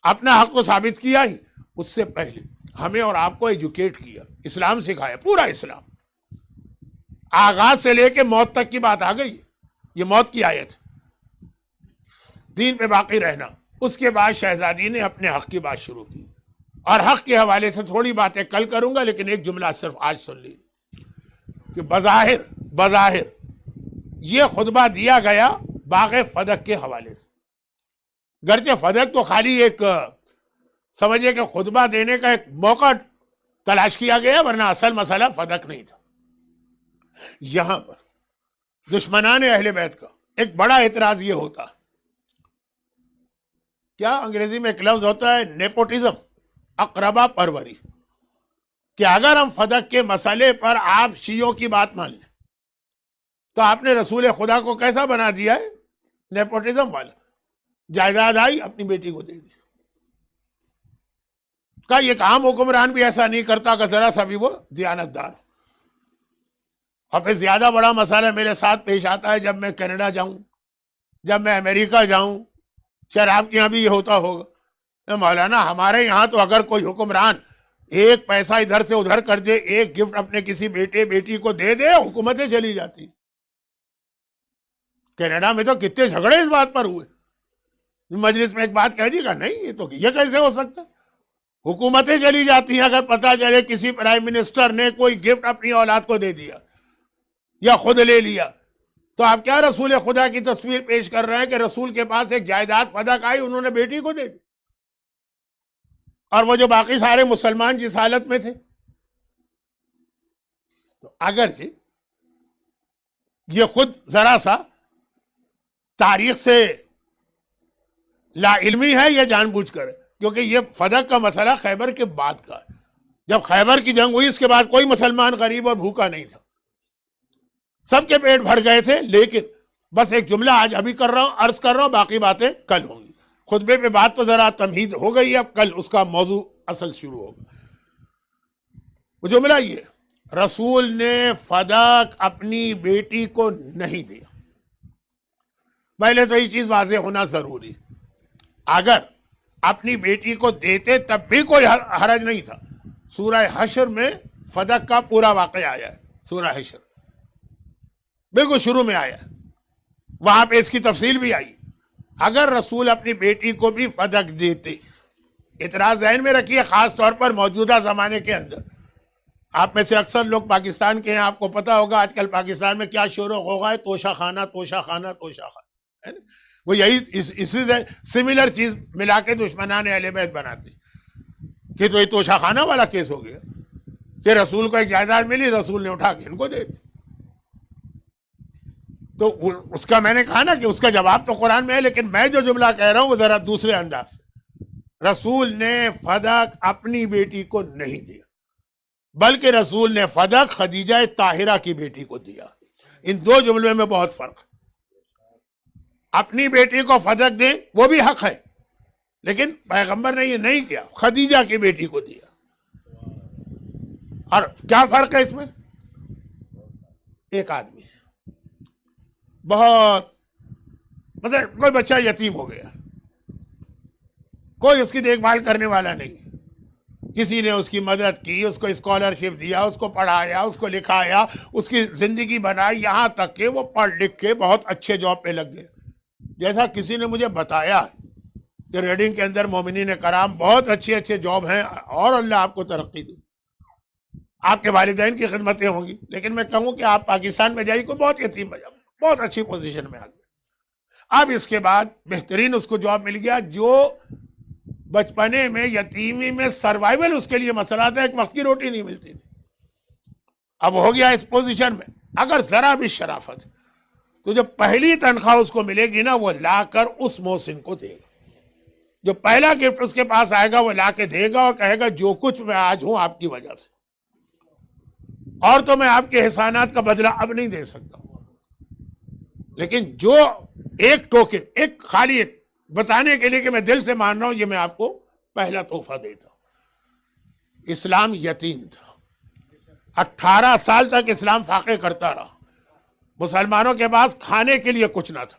اپنا حق کو ثابت کیا ہی، اس سے پہلے ہمیں اور آپ کو ایجوکیٹ کیا، اسلام سکھایا، پورا اسلام آغاز سے لے کے موت تک کی بات آ گئی. یہ موت کی آیت، دین پہ باقی رہنا. اس کے بعد شہزادی نے اپنے حق کی بات شروع کی، اور حق کے حوالے سے تھوڑی باتیں کل کروں گا، لیکن ایک جملہ صرف آج سن لی کہ بظاہر یہ خطبہ دیا گیا باغ فدق کے حوالے سے. گرچہ فدق تو خالی ایک سمجھے کہ خطبہ دینے کا ایک موقع تلاش کیا گیا، ورنہ اصل مسئلہ فدق نہیں تھا. یہاں پر دشمنان اہل بیت کا ایک بڑا اعتراض یہ ہوتا، کیا انگریزی میں ایک لفظ ہوتا ہے نیپوٹزم، اقربا پروری، کہ اگر ہم فدق کے مسئلے پر آپ شیعوں کی بات مان لیں تو آپ نے رسول خدا کو کیسا بنا دیا ہے؟ نیپوٹزم والا، جائیداد آئی اپنی بیٹی کو دے دی۔ کا ایک عام حکمران بھی ایسا نہیں کرتا کہ ذرا سا بھی وہ دیانتدار ہو۔ اور پھر زیادہ بڑا مسئلہ میرے ساتھ پیش آتا ہے جب میں کینیڈا جاؤں، جب میں امریکہ جاؤں، شاید آپ کے یہاں بھی یہ ہوتا ہوگا، مولانا ہمارے یہاں تو اگر کوئی حکمران ایک پیسہ ادھر سے ادھر کر دے، ایک گفٹ اپنے کسی بیٹے بیٹی کو دے دے، حکومتیں چلی جاتی۔ کینیڈا میں تو کتنے جھگڑے اس بات پر ہوئے، مجلس میں ایک بات کہہ دی کہ نہیں یہ کیسے ہو سکتا، حکومتیں چلی جاتی ہیں اگر پتہ چلے کسی پرائم منسٹر نے کوئی گفٹ اپنی اولاد کو دے دیا یا خود لے لیا۔ تو آپ کیا رسول خدا کی تصویر پیش کر رہے ہیں کہ رسول کے پاس ایک جائیداد فدق آئی، انہوں نے بیٹی کو دے دی، اور وہ جو باقی سارے مسلمان جس حالت میں تھے۔ تو اگرچہ یہ خود ذرا سا تاریخ سے لا علمی ہے یا جان بوجھ کر، کیونکہ یہ فدق کا مسئلہ خیبر کے بعد کا ہے۔ جب خیبر کی جنگ ہوئی اس کے بعد کوئی مسلمان غریب اور بھوکا نہیں تھا، سب کے پیٹ بھر گئے تھے۔ لیکن بس ایک جملہ آج ابھی کر رہا ہوں، عرض کر رہا ہوں، باقی باتیں کل ہوں گی۔ خطبے پہ بات تو ذرا تمہید ہو گئی، اب کل اس کا موضوع اصل شروع ہوگا۔ وہ جملہ یہ، رسول نے فدق اپنی بیٹی کو نہیں دیا۔ پہلے تو یہ چیز واضح ہونا ضروری، اگر اپنی بیٹی کو دیتے تب بھی کوئی حرج نہیں تھا۔ سورہ حشر میں فدق کا پورا واقعہ آیا ہے، سورہ حشر بالکل شروع میں آیا ہے، وہاں پہ اس کی تفصیل بھی آئی۔ اگر رسول اپنی بیٹی کو بھی فدق دیتے، اعتراض ذہن میں رکھیے، خاص طور پر موجودہ زمانے کے اندر۔ آپ میں سے اکثر لوگ پاکستان کے ہیں، آپ کو پتا ہوگا آج کل پاکستان میں کیا شور و غوغا ہے، توشہ خانہ توشہ خانہ توشہ خانہ، ہے نا؟ وہ یہی اسی سے سملر چیز ملا کے دشمنان اہل بیت بناتے کہ تو یہ توشہ خانہ والا کیس ہو گیا کہ رسول کو ایک جائیداد ملی، رسول نے اٹھا کے ان کو دے دی۔ تو اس کا میں نے کہا نا کہ اس کا جواب تو قرآن میں ہے، لیکن میں جو جملہ کہہ رہا ہوں وہ ذرا دوسرے انداز سے۔ رسول نے فدق اپنی بیٹی کو نہیں دیا، بلکہ رسول نے فدق خدیجہ طاہرہ کی بیٹی کو دیا۔ ان دو جملوں میں بہت فرق ہے۔ اپنی بیٹی کو فدق دے وہ بھی حق ہے، لیکن پیغمبر نے یہ نہیں کیا، خدیجہ کی بیٹی کو دیا۔ اور کیا فرق ہے اس میں؟ ایک آدمی بہت مثلا کوئی بچہ یتیم ہو گیا، کوئی اس کی دیکھ بھال کرنے والا نہیں، کسی نے اس کی مدد کی، اس کو اسکالرشپ دیا، اس کو پڑھایا، اس کو لکھایا، اس کی زندگی بنائی، یہاں تک کہ وہ پڑھ لکھ کے بہت اچھے جاب پہ لگ گئے۔ جیسا کسی نے مجھے بتایا کہ ریڈنگ کے اندر مومنین کرام بہت اچھے اچھے جاب ہیں، اور اللہ آپ کو ترقی دے، آپ کے والدین کی خدمتیں ہوں گی، لیکن میں کہوں کہ آپ پاکستان میں جائیے، کوئی بہت یتیم بچہ بہت اچھی پوزیشن میں آ گیا، اب اس کے بعد بہترین اس کو جاب مل گیا، جو بچپنے میں یتیمی میں سروائیول اس کے لیے مسئلہ تھا، ایک وقت کی روٹی نہیں ملتی تھی، اب ہو گیا اس پوزیشن میں۔ اگر ذرا بھی شرافت تو جو پہلی تنخواہ اس کو ملے گی نا، وہ لا کر اس محسن کو دے گا، جو پہلا گفٹ اس کے پاس آئے گا وہ لا کے دے گا اور کہے گا جو کچھ میں آج ہوں آپ کی وجہ سے، اور تو میں آپ کے احسانات کا بدلہ اب نہیں دے سکتا ہوں، لیکن جو ایک ٹوکن، ایک خالی ایک بتانے کے لیے کہ میں دل سے مان رہا ہوں، یہ میں آپ کو پہلا تحفہ دیتا ہوں۔ اسلام یتیم تھا، 18 سال تک اسلام فاقے کرتا رہا، مسلمانوں کے پاس کھانے کے لیے کچھ نہ تھا۔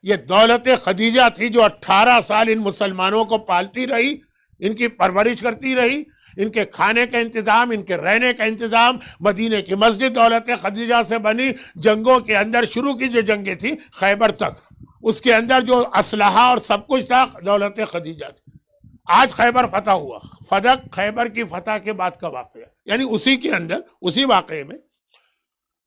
یہ دولت خدیجہ تھی جو 18 سال ان مسلمانوں کو پالتی رہی، ان کی پرورش کرتی رہی، ان کے کھانے کا انتظام، ان کے رہنے کا انتظام۔ مدینے کی مسجد دولت خدیجہ سے بنی، جنگوں کے اندر شروع کی جو جنگیں تھی خیبر تک، اس کے اندر جو اسلحہ اور سب کچھ تھا دولت خدیجہ تھی۔ آج خیبر فتح ہوا، فدق خیبر کی فتح کے بعد کا واقعہ، یعنی اسی کے اندر، اسی واقعے میں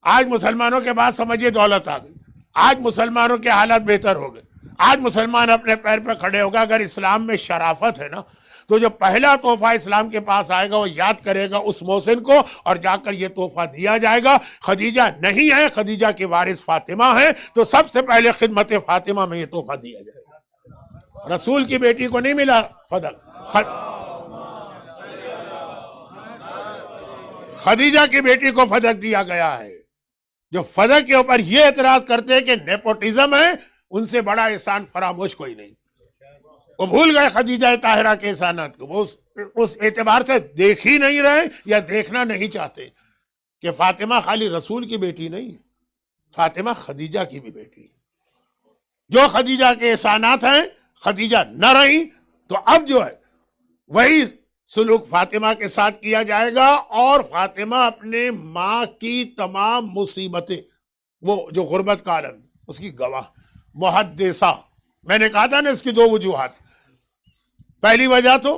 آج مسلمانوں کے بعد سمجھیے دولت آ گئی، آج مسلمانوں کے حالات بہتر ہو گئے، آج مسلمان اپنے پیر پہ کھڑے ہوگا۔ اگر اسلام میں شرافت ہے نا تو جو پہلا تحفہ اسلام کے پاس آئے گا وہ یاد کرے گا اس محسن کو اور جا کر یہ تحفہ دیا جائے گا. خدیجہ نہیں ہے, خدیجہ کے وارث فاطمہ ہیں, تو سب سے پہلے خدمت فاطمہ میں یہ تحفہ دیا جائے گا. رسول کی بیٹی کو نہیں ملا فدق, خدیجہ کی بیٹی کو فدق دیا گیا ہے. جو فدق کے اوپر یہ اعتراض کرتے ہیں کہ نیپوٹزم ہے, ان سے بڑا احسان فراموش کوئی نہیں. وہ بھول گئے خدیجہ طاہرہ کے احسانات کو, وہ اس اعتبار سے دیکھ ہی نہیں رہے یا دیکھنا نہیں چاہتے کہ فاطمہ خالی رسول کی بیٹی نہیں ہے, فاطمہ خدیجہ کی بھی بیٹی ہے. جو خدیجہ کے احسانات ہیں, خدیجہ نہ رہی تو اب جو ہے وہی سلوک فاطمہ کے ساتھ کیا جائے گا, اور فاطمہ اپنے ماں کی تمام مصیبتیں, وہ جو غربت کا عالم, اس کی گواہ محدثہ. میں نے کہا تھا نا اس کی دو وجوہات. پہلی وجہ تو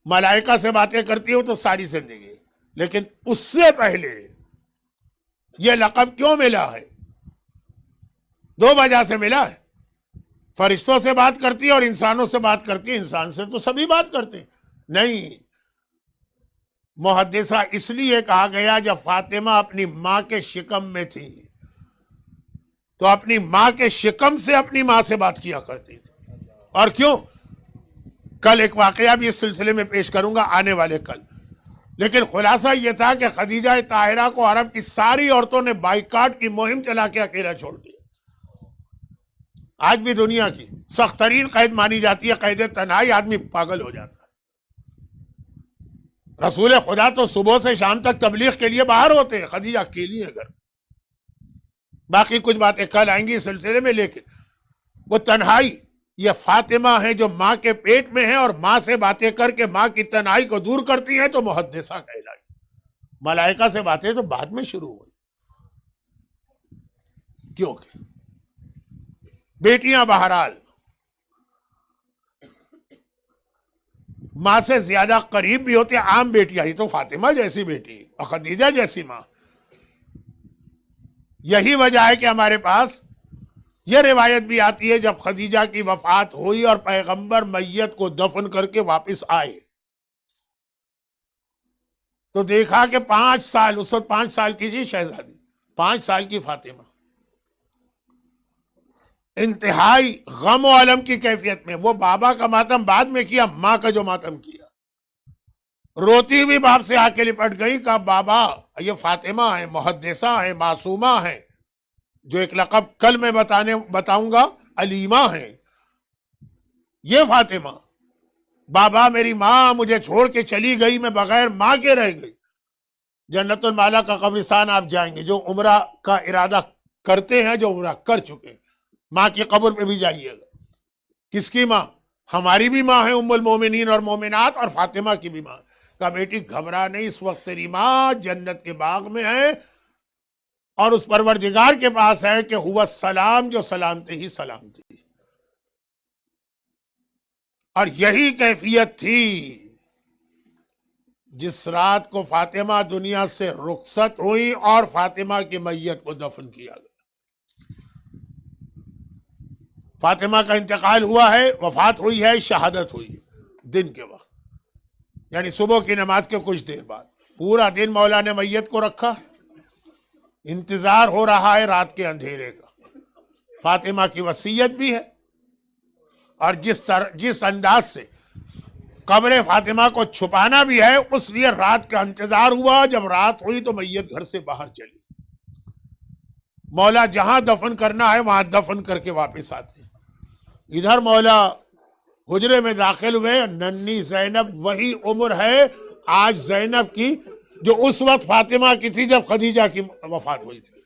ملائکہ سے باتیں کرتی ہو تو ساری زندگی, لیکن اس سے پہلے یہ لقب کیوں ملا ہے؟ دو وجہ سے ملا ہے. فرشتوں سے بات کرتی ہے اور انسانوں سے بات کرتی ہے. انسان سے تو سبھی بات کرتے ہیں, نہیں. محدثہ اس لیے کہا گیا جب فاطمہ اپنی ماں کے شکم میں تھی تو اپنی ماں کے شکم سے اپنی ماں سے بات کیا کرتی تھی. اور کیوں؟ کل ایک واقعہ بھی اس سلسلے میں پیش کروں گا آنے والے کل. لیکن خلاصہ یہ تھا کہ خدیجہ طاہرہ کو عرب کی ساری عورتوں نے بائیکاٹ کی مہم چلا کے اکیلا چھوڑ دیا. آج بھی دنیا کی سخت ترین قید مانی جاتی ہے قید تنہائی. آدمی پاگل ہو جاتا ہے. رسول خدا تو صبح سے شام تک تبلیغ کے لیے باہر ہوتے ہیں, خدیجہ اکیلی ہے گھر. باقی کچھ باتیں کل آئیں گی اس سلسلے میں, لیکن وہ تنہائی یہ فاطمہ ہیں جو ماں کے پیٹ میں ہیں اور ماں سے باتیں کر کے ماں کی تنہائی کو دور کرتی ہیں تو محدثہ کہلائی. ملائکہ سے باتیں تو بعد میں شروع ہوئی, کیونکہ بیٹیاں بہرحال ماں سے زیادہ قریب بھی ہوتی ہیں. عام بیٹیاں ہی تو فاطمہ جیسی بیٹی اور خدیجہ جیسی ماں. یہی وجہ ہے کہ ہمارے پاس یہ روایت بھی آتی ہے جب خدیجہ کی وفات ہوئی اور پیغمبر میت کو دفن کر کے واپس آئے تو دیکھا کہ 5 سال, اس وقت 5 سال کی تھی شہزادی, 5 سال کی فاطمہ انتہائی غم و علم کی کیفیت میں. وہ بابا کا ماتم بعد میں کیا, ماں کا جو ماتم کیا, روتی بھی باپ سے آ کے لپٹ گئی. کہا بابا یہ فاطمہ ہیں, محدثہ ہیں, معصومہ ہیں, جو ایک لقب کل میں بتاؤں گا علیمہ ہیں, یہ فاطمہ. بابا میری ماں مجھے چھوڑ کے چلی گئی, میں بغیر ماں کے رہ گئی. جنت المالا کا قبرستان آپ جائیں گے, جو عمرہ کا ارادہ کرتے ہیں, جو عمرہ کر چکے ہیں, ماں کی قبر پہ بھی جائیے گا. کس کی ماں؟ ہماری بھی ماں ہے ام المومنین اور مومنات, اور فاطمہ کی بھی ماں. کہا بیٹی گھبرا نہیں, اس وقت تیری ماں جنت کے باغ میں ہے اور اس پروردگار کے پاس ہے کہ ہوا السلام, جو سلامتی ہی سلامتی. اور یہی کیفیت تھی جس رات کو فاطمہ دنیا سے رخصت ہوئی اور فاطمہ کی میت کو دفن کیا گیا. فاطمہ کا انتقال ہوا ہے, وفات ہوئی ہے, شہادت ہوئی ہے دن کے وقت, یعنی صبح کی نماز کے کچھ دیر بعد. پورا دن مولا نے میت کو رکھا, انتظار ہو رہا ہے رات کے اندھیرے کا. فاطمہ کی وصیت بھی ہے, اور جس انداز سے قبر فاطمہ کو چھپانا بھی ہے, اس لیے رات کا انتظار ہوا. جب رات ہوئی تو میت گھر سے باہر چلی. مولا جہاں دفن کرنا ہے وہاں دفن کر کے واپس آتے. ادھر مولا حجرے میں داخل ہوئے, ننھی زینب وہی عمر ہے آج زینب کی جو اس وقت فاطمہ کی تھی جب خدیجہ کی وفات ہوئی تھی.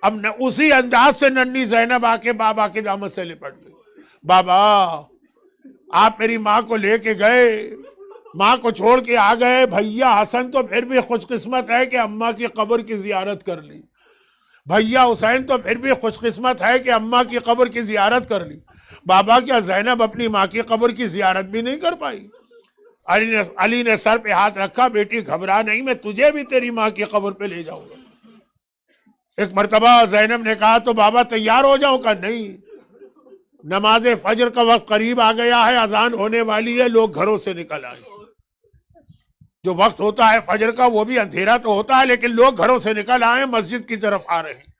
اب اسی انداز سے ننھی زینب آ کے بابا کے دامن سے لپٹ گئی. بابا آپ میری ماں کو لے کے گئے, ماں کو چھوڑ کے آ گئے. بھیا حسن تو پھر بھی خوش قسمت ہے کہ اماں کی قبر کی زیارت کر لی. بھیا حسین تو پھر بھی خوش قسمت ہے کہ اماں کی قبر کی زیارت کر لی. بابا کیا زینب اپنی ماں کی قبر کی زیارت بھی نہیں کر پائی؟ علی نے سر پہ ہاتھ رکھا, بیٹی گھبرا نہیں, میں تجھے بھی تیری ماں کی قبر پہ لے جاؤں گا. ایک مرتبہ زینب نے کہا تو بابا تیار ہو جاؤں. کہا نہیں, نماز فجر کا وقت قریب آ گیا ہے، اذان ہونے والی ہے، لوگ گھروں سے نکل آئے۔ جو وقت ہوتا ہے فجر کا وہ بھی اندھیرا تو ہوتا ہے، لیکن لوگ گھروں سے نکل آئے، مسجد کی طرف آ رہے ہیں۔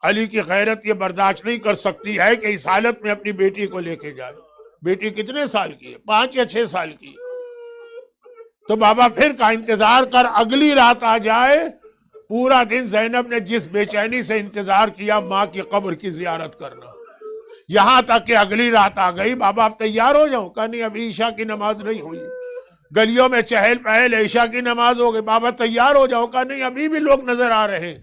علی کی غیرت یہ برداشت نہیں کر سکتی ہے کہ اس حالت میں اپنی بیٹی کو لے کے جائے۔ بیٹی کتنے سال کی ہے؟ 5 یا 6 سال کی ہے۔ تو بابا پھر کا انتظار کر، اگلی رات آ جائے۔ پورا دن زینب نے جس بے چینی سے انتظار کیا ماں کی قبر کی زیارت کرنا، یہاں تک کہ اگلی رات آ گئی۔ بابا اب تیار ہو جاؤ؟ کہا نہیں، ابھی عشاء کی نماز نہیں ہوئی۔ گلیوں میں چہل پہل، عشاء کی نماز ہو گئی۔ بابا تیار ہو جاؤ؟ کہا نہیں، ابھی بھی لوگ نظر آ رہے ہیں۔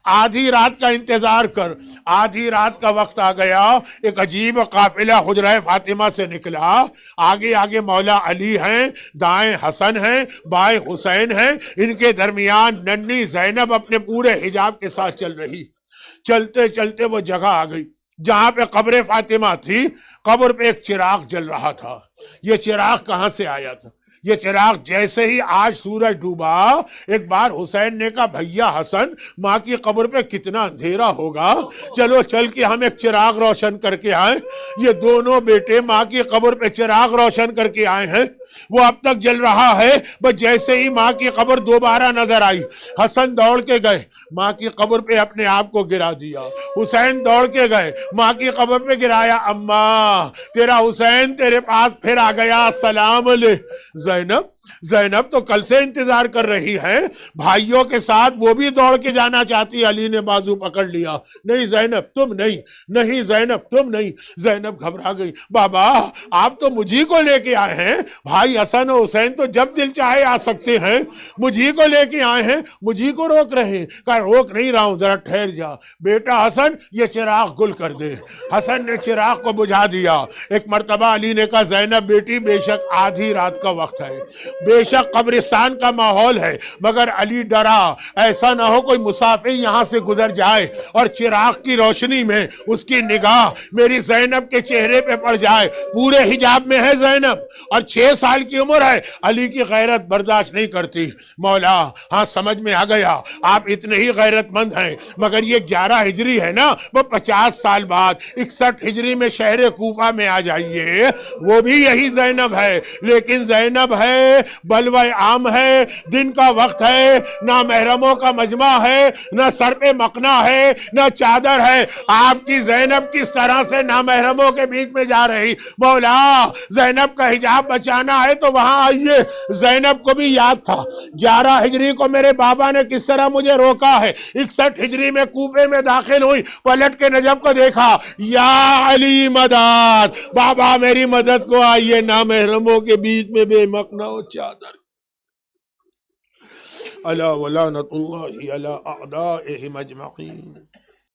آدھی رات کا انتظار کر، آدھی رات کا وقت آ گیا۔ ایک عجیب قافلہ حجرہ فاطمہ سے نکلا۔ آگے آگے مولا علی ہیں، دائیں حسن ہیں، بائیں حسین ہیں، ان کے درمیان ننھی زینب اپنے پورے حجاب کے ساتھ چل رہی۔ چلتے چلتے وہ جگہ آ گئی جہاں پہ قبر فاطمہ تھی۔ قبر پہ ایک چراغ جل رہا تھا۔ یہ چراغ کہاں سے آیا تھا؟ یہ چراغ جیسے ہی آج سورج ڈوبا، ایک بار حسین نے کہا بھیا حسن، ماں کی قبر پہ کتنا اندھیرا ہوگا، چلو چل کے ہم ایک چراغ روشن کر کے آئیں۔ یہ دونوں بیٹے ماں کی قبر پہ چراغ روشن کر کے آئے ہیں، وہ اب تک جل رہا ہے۔ بس جیسے ہی ماں کی قبر دوبارہ نظر آئی، حسن دوڑ کے گئے، ماں کی قبر پہ اپنے آپ کو گرا دیا۔ حسین دوڑ کے گئے، ماں کی قبر پہ گرایا۔ اماں، تیرا حسین تیرے پاس پھر آ گیا، السلام علیکم۔ زینب تو کل سے انتظار کر رہی ہے، بھائیوں کے ساتھ وہ بھی دوڑ کے جانا چاہتی۔ علی نے بازو پکڑ لیا، نہیں زینب تم نہیں، نہیں زینب تم نہیں۔ زینب گھبرا گئی، بابا آپ تو مجھے کو لے کے آئے ہیں، بھائی حسن و حسین تو جب دل چاہے آ سکتے ہیں، مجھے کو لے کے آئے ہیں، مجھے کو روک رہے ہیں۔ کہا روک نہیں رہا ہوں، ذرا ٹھہر جا بیٹا حسن، یہ چراغ گل کر دے۔ حسن نے چراغ کو بجھا دیا۔ ایک مرتبہ علی نے کہا زینب بیٹی، بے شک آدھی رات کا وقت ہے، بے شک قبرستان کا ماحول ہے، مگر علی ڈرا ایسا نہ ہو کوئی مسافر یہاں سے گزر جائے اور چراغ کی روشنی میں اس کی نگاہ میری زینب کے چہرے پہ پڑ جائے۔ پورے حجاب میں ہے زینب اور 6 سال کی عمر ہے۔ علی کی غیرت برداشت نہیں کرتی۔ مولا ہاں سمجھ میں آ گیا، آپ اتنے ہی غیرت مند ہیں، مگر یہ 11 ہجری ہے نا، وہ 50 سال بعد 61 ہجری میں شہر کوفہ میں آ جائیے، وہ بھی یہی زینب ہے، لیکن زینب ہے بلوہ عام ہے، دن کا وقت ہے، نہ محرموں کا مجمع ہے، نہ سر پہ مقنا ہے، نہ چادر ہے۔ آپ کی زینب کس طرح سے نامحرموں کے بیچ میں جا رہی؟ مولا زینب کا حجاب بچانا ہے تو وہاں آئیے۔ زینب کو بھی یاد تھا 11 ہجری کو میرے بابا نے کس طرح مجھے روکا ہے۔ 61 ہجری میں کوفے میں داخل ہوئی، پلٹ کے نجف کو دیکھا، یا علی مدد، بابا میری مدد کو آئیے، نامحرموں کے بیچ میں بے مقنا و چادر۔ الا ولعنت اللہ علی اعدائہم اجمعین۔